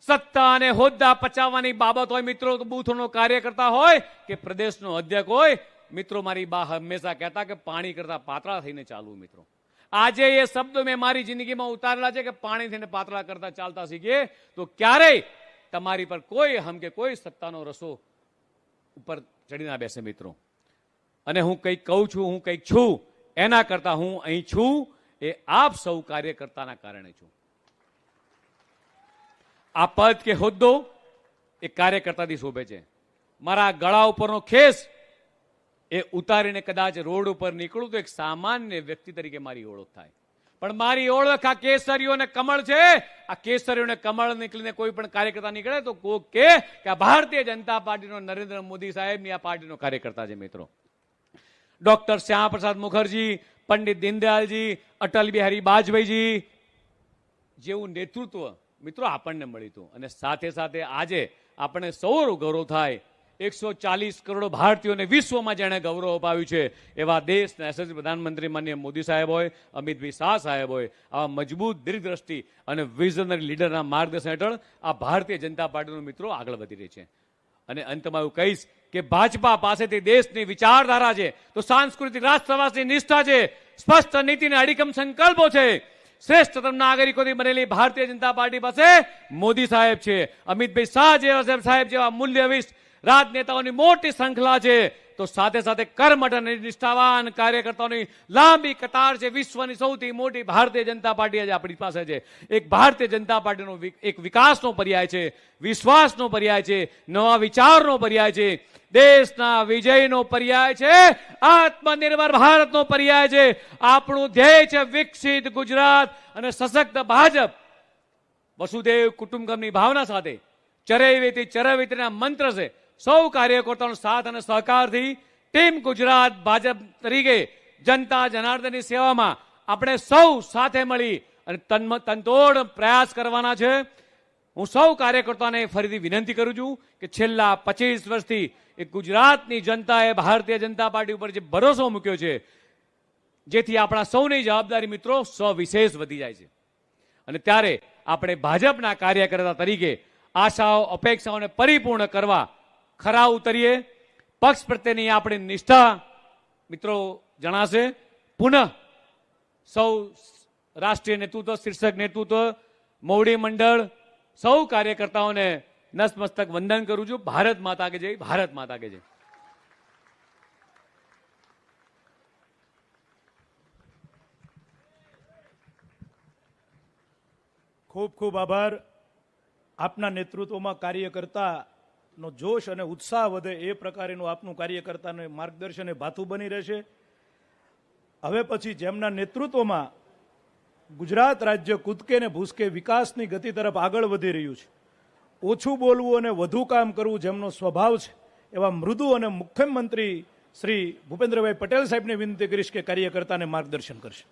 સત્તા અને હોદ્દા પચાવવાની બાબત હોય મિત્રો, તો બૂથનો કાર્યકર્તા હોય કે પ્રદેશનો અધ્યક્ષ હોય, મિત્રો મારી બા હંમેશા કહેતા કે પાણી કરતા પાતળા થઈને ચાલવું. મિત્રો આજે એ શબ્દો મેં મારી જિંદગીમાં ઉતારેલા છે કે પાણી થઈને પાતળા કરતા ચાલતા શીખીએ તો ક્યારેય તમારી પર કોઈ હમ કે કોઈ સત્તાનો રસો ઉપર ચડી ના બેસે મિત્રો. અને હું કંઈક કહું છું, હું કંઈક છું, એના કરતા હું અહીં છું એ આપ સૌ કાર્યકર્તાના કારણે છું. આ પદ કે હોદ્દો એ કાર્યકર્તાથી શોભે છે. મારા ગળા ઉપરનો ખેસ એ ઉતારીને કદાચ રોડ ઉપર નીકળું તો એક સામાન્ય વ્યક્તિ તરીકે મારી ઓળખ થાય, પણ મારી ઓળખ આ કેસરીઓ અને કમળ છે. આ કેસરીઓ અને કમળ નીકળીને કોઈ પણ કાર્યકર્તા નીકળે તો કોઈ કે આ ભારતીય જનતા પાર્ટીનો નરેન્દ્ર મોદી સાહેબની આ પાર્ટીનો કાર્યકર્તા છે. મિત્રો ડોક્ટર શ્યામ પ્રસાદ મુખર્જી, પંડિત દીનદયાલજી, અટલ બિહારી વાજપેયીજી જેવું નેતૃત્વ મિત્રો આપણને મળ્યું હતું. અને સાથે સાથે આજે આપણે સૌનો ગૌરવ થાય, 140 કરોડ ભારતીયોને વિશ્વમાં જેણે ગૌરવ અપાવ્યું છે એવા દેશના યશસ્વી પ્રધાનમંત્રી માનનીય મોદી સાહેબ હોય, અમિતભાઈ શાહ સાહેબ હોય, આવા મજબૂત દીર્ઘદ્રષ્ટિ અને વિઝનરી લીડરના માર્ગદર્શન હેઠળ આ ભારતીય જનતા પાર્ટીનો મિત્રો આગળ વધી રહી છે. અને અંતમાં એવું કહીશ કે ભાજપા પાસેથી દેશની વિચારધારા છે, તો સાંસ્કૃતિક રાષ્ટ્રવાદની નિષ્ઠા છે, સ્પષ્ટ નીતિને અડીખમ સંકલ્પો છે. શ્રેષ્ઠતમ નાગરિકોથી બનેલી ભારતીય જનતા પાર્ટી પાસે મોદી સાહેબ છે, અમિતભાઈ શાહ જેવા સાહેબ જેવા મૂલ્યવિષ્ટ રાજનેતાઓની મોટી શૃંખલા છે, તો સાથે સાથે કર્મઠ અને નિષ્ઠાવાન કાર્યકર્તાઓની લાંબી કતાર છે. વિશ્વની સૌથી મોટી ભારતીય જનતા પાર્ટી આજે આપણી પાસે છે. એક ભારતીય જનતા પાર્ટીનો એક વિકાસનો પર્યાય છે, વિશ્વાસનો પર્યાય છે, નવા વિચારનો પર્યાય છે, દેશના વિજયનો પર્યાય છે, આત્મનિર્ભર ભારતનો પર્યાય છે. આપણું ધ્યેય છે વિકસિત ગુજરાત અને સશક્ત ભાજપ. વસુદેવ કુટુંબકમની ભાવના સાથે ચરૈવેતિ ચરૈવેતિના મંત્ર છે. સૌ કાર્યકર્તાઓનો સાથ અને સહકારથી ટીમ ગુજરાત ભાજપ તરીકે જનતા જનાર્દનની સેવામાં આપણે સૌ સાથે મળી અને તનતોડ પ્રયાસ કરવાના છે. હું સૌ કાર્યકર્તાઓને ફરીથી વિનંતી કરું છું કે છેલ્લા 25 વર્ષથી એ ગુજરાતની જનતાએ ભારતીય જનતા પાર્ટી ઉપર જે ભરોસો મૂક્યો છે, જેથી આપણા સૌની જવાબદારી મિત્રો સવિશેષ વધી જાય છે. અને ત્યારે આપણે ભાજપના કાર્યકર્તા તરીકે આશાઓ અપેક્ષાઓને પરિપૂર્ણ કરવા ખરા ઉતરીએ. પક્ષ પ્રત્યેની આપણી નિષ્ઠા મિત્રો જણાશે. પુનઃ સૌ રાષ્ટ્રીય નેતૃત્વ, શીર્ષક નેતૃત્વ, મોવડી મંડળ, સૌ કાર્યકર્તાઓને નતમસ્તક વંદન કરું છું. ભારત માતા કે જય, ભારત માતા કે જય. ખૂબ ખૂબ આભાર. આપના નેતૃત્વમાં કાર્યકર્તાનો જોશ અને ઉત્સાહ વધે એ પ્રકારેનું આપનું કાર્યકર્તાને માર્ગદર્શન એ ભાથું બની રહેશે. હવે પછી જેમના નેતૃત્વમાં ગુજરાત રાજ્ય કૂદકે ને ભૂસકે વિકાસની ગતિ તરફ આગળ વધી રહ્યું છે, ઓછું બોલવું અને વધુ કામ કરવું જેમનો સ્વભાવ છે, એવા મૃદુ અને મુખ્યમંત્રી શ્રી ભૂપેન્દ્રભાઈ પટેલ સાહેબને વિનંતી કરીશ કે કાર્યકર્તાને માર્ગદર્શન કરશે.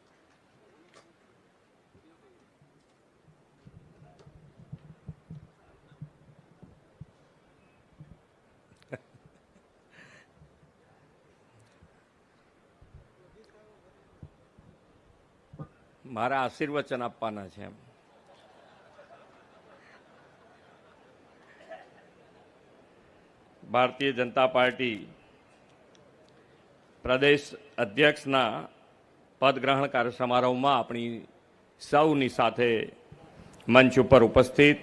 મારા આશીર્વચન આપવાના છે. ભારતીય જનતા પાર્ટી પ્રદેશ અધ્યક્ષના પદગ્રહણ કાર્ય સમારોહમાં આપણી સૌની સાથે મંચ ઉપર ઉપસ્થિત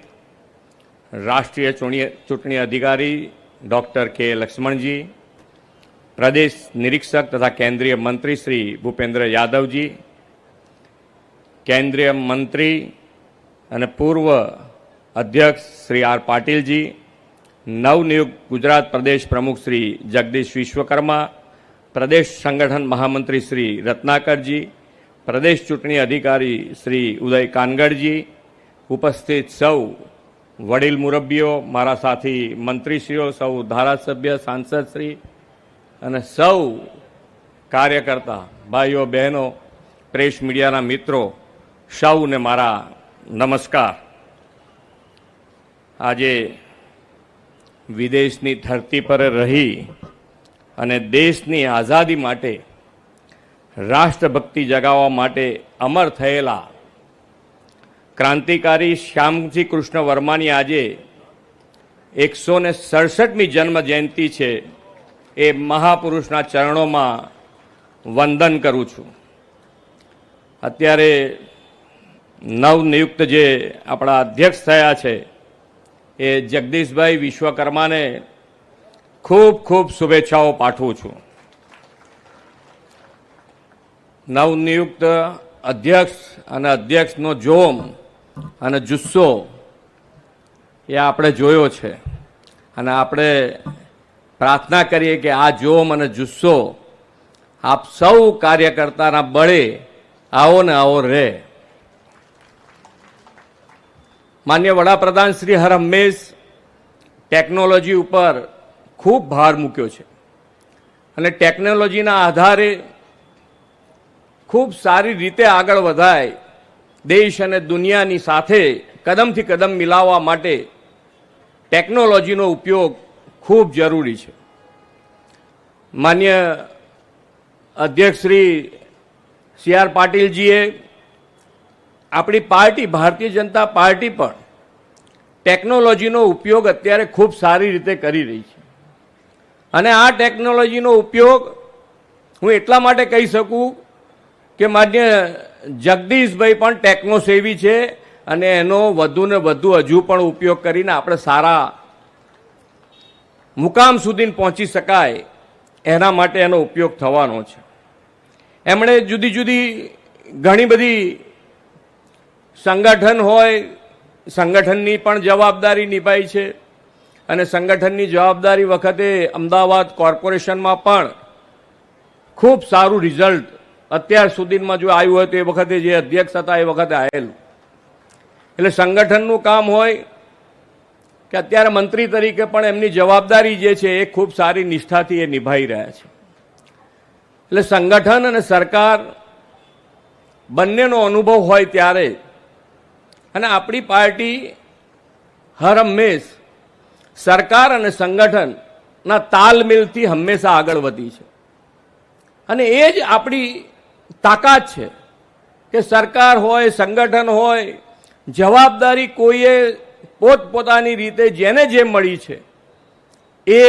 રાષ્ટ્રીય ચૂંટણી અધિકારી ડૉક્ટર કે લક્ષ્મણજી, પ્રદેશ નિરીક્ષક તથા કેન્દ્રીય મંત્રી શ્રી ભૂપેન્દ્ર યાદવજી, કેન્દ્રીય મંત્રી અને પૂર્વ અધ્યક્ષ શ્રી આર પાટીલજી, નવનિયુક્ત ગુજરાત પ્રદેશ પ્રમુખ શ્રી જગદીશ વિશ્વકર્મા, પ્રદેશ સંગઠન મહામંત્રી શ્રી રત્નાકરજી, પ્રદેશ ચૂંટણી અધિકારી શ્રી ઉદય કાનગડજી, ઉપસ્થિત સૌ વડીલ મુરબ્બીઓ, મારા સાથી મંત્રીશ્રીઓ, સૌ ધારાસભ્ય, સાંસદશ્રી અને સૌ કાર્યકર્તા ભાઈઓ બહેનો, પ્રેસ મીડિયાના મિત્રો, સૌને મારા નમસ્કાર. આજે વિદેશની ધરતી પર રહી અને દેશની આઝાદી માટે, રાષ્ટ્રભક્તિ જગાવવા માટે અમર થયેલા ક્રાંતિકારી શ્યામજી કૃષ્ણ વર્માની આજે 167મી જન્મ જયંતિ છે. એ મહાપુરુષના ચરણોમાં વંદન કરું છું. અત્યારે નવનિયુક્ત જે આપણા અધ્યક્ષ થયા છે એ જગદીશભાઈ વિશ્વકર્માને ખૂબ ખૂબ શુભેચ્છાઓ પાઠવું છું. નવનિયુક્ત અધ્યક્ષ અને અધ્યક્ષનો જોમ અને જુસ્સો એ આપણે જોયો છે અને આપણે પ્રાર્થના કરીએ કે આ જોમ અને જુસ્સો આપ સૌ કાર્યકર્તાના બળે આવો ને આવો રહે. માન્ય વડાપ્રધાન શ્રી હર હંમેશ ટેકનોલોજી ઉપર ખૂબ ભાર મૂક્યો છે અને ટેકનોલોજીના આધારે ખૂબ સારી રીતે આગળ વધાય, દેશ અને દુનિયાની સાથે કદમથી કદમ મિલાવવા માટે ટેકનોલોજીનો ઉપયોગ ખૂબ જરૂરી છે. માન્ય અધ્યક્ષ શ્રી સી.આર. પાટીલજીએ આપણી પાર્ટી ભારતીય જનતા પાર્ટી પણ ટેકનોલોજીનો ઉપયોગ અત્યારે ખૂબ સારી રીતે કરી રહી છે અને આ ટેકનોલોજીનો ઉપયોગ હું એટલા માટે કહી શકું કે માન્ય જગદીશભાઈ પણ ટેકનોસેવી છે અને એનો વધુ ને વધુ હજુ પણ ઉપયોગ કરીને આપણે સારા મુકામ સુધી પહોંચી શકાય એના માટે એનો ઉપયોગ થવાનો છે. એમણે જુદી જુદી ઘણી બધી સંગઠન હોય, સંગઠનની પણ જવાબદારી નિભાઈ છે અને સંગઠનની જવાબદારી વખતે અમદાવાદ કોર્પોરેશનમાં પણ ખૂબ સારું રિઝલ્ટ અત્યાર સુધીમાં જો આવ્યું હોય તો એ વખતે જે અધ્યક્ષ હતા એ વખતે આવેલું. એટલે સંગઠનનું કામ હોય કે અત્યારે મંત્રી તરીકે પણ એમની જવાબદારી જે છે એ ખૂબ સારી નિષ્ઠાથી એ નિભાવી રહ્યા છે. એટલે સંગઠન અને સરકાર બંનેનો અનુભવ હોય ત્યારે અને આપણી પાર્ટી હર હંમેશ સરકાર અને સંગઠનના તાલમેલથી હંમેશા આગળ વધી છે અને એ જ આપણી તાકાત છે કે સરકાર હોય, સંગઠન હોય, જવાબદારી કોઈએ પોતપોતાની રીતે જેને જે મળી છે એ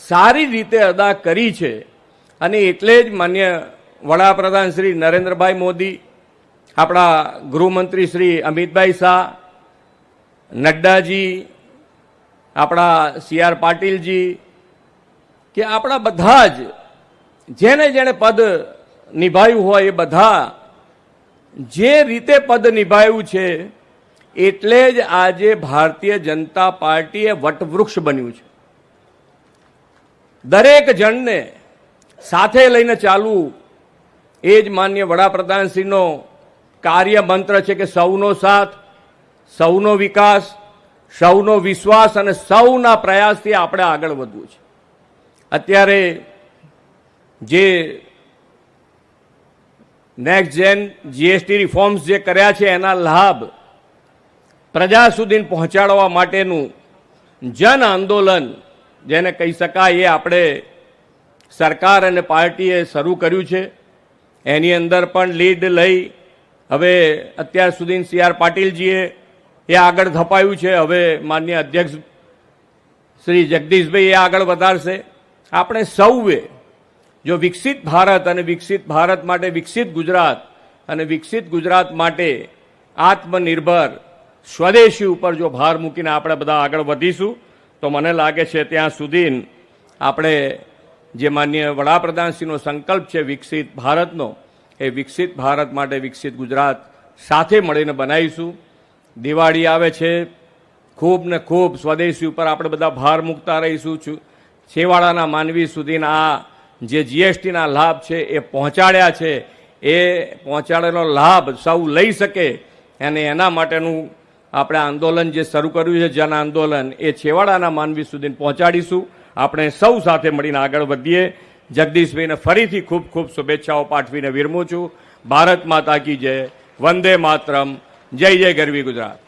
સારી રીતે અદા કરી છે અને એટલે જ માન્ય વડાપ્રધાન શ્રી નરેન્દ્રભાઈ મોદી, આપણા ગૃહમંત્રી શ્રી અમિતભાઈ શાહ, નડ્ડાજી, આપણા સી.આર. પાટીલજી કે આપણા બધા જ જેને જેણે પદ નિભાવ્યું હોય એ બધા જે રીતે પદ નિભાવ્યું છે એટલે જ આજે ભારતીય જનતા પાર્ટી એ વટવૃક્ષ બન્યું છે. દરેક જણને સાથે લઈને ચાલવું એ જ માન્ય વડાપ્રધાનશ્રીનો કાર્ય મંત્ર છે કે સૌનો સાથ, સૌનો વિકાસ, સૌનો વિશ્વાસ અને સૌના પ્રયાસથી આપણે આગળ વધવું છે. અત્યારે જે નેક્સ્ટ જેન જીએસટી રિફોર્મ્સ જે કર્યા છે એના લાભ પ્રજા સુધી પહોંચાડવા માટેનું જન આંદોલન જેને કહી શકાય એ આપણે સરકાર અને પાર્ટીએ શરૂ કર્યું છે. એની અંદર પણ લીડ લઈ હવે અત્યાર સુધી સી.આર. પાટીલજીએ એ આગળ ધપાયું છે. હવે માન્ય અધ્યક્ષ શ્રી જગદીશભાઈ એ આગળ વધારશે. આપણે સૌએ જો વિકસિત ભારત અને વિકસિત ભારત માટે વિકસિત ગુજરાત અને વિકસિત ગુજરાત માટે આત્મનિર્ભર સ્વદેશી ઉપર જો ભાર મૂકીને આપણે બધા આગળ વધીશું તો મને લાગે છે ત્યાં સુધી આપણે જે માન્ય વડાપ્રધાનશ્રીનો સંકલ્પ છે વિકસિત ભારતનો એ વિકસિત ભારત માટે વિકસિત ગુજરાત સાથે મળીને બનાવીશું. દિવાળી આવે છે, ખૂબ ને ખૂબ સ્વદેશી ઉપર આપણે બધા ભાર મૂકતા રહીશું. છેવાડાના માનવી સુધીના આ જે જીએસટીના લાભ છે એ પહોંચાડ્યા છે એ પહોંચાડેલો લાભ સૌ લઈ શકે અને એના માટેનું આપણે આંદોલન જે શરૂ કર્યું છે જન આંદોલન એ છેવાડાના માનવી સુધી પહોંચાડીશું. આપણે સૌ સાથે મળીને આગળ વધીએ. જગદીશભાઈને ફરીથી ખૂબ ખૂબ શુભેચ્છાઓ પાઠવીને વિરમું છું. ભારત માતા કી જય, વંદે માતરમ, જય જય ગરવી ગુજરાત.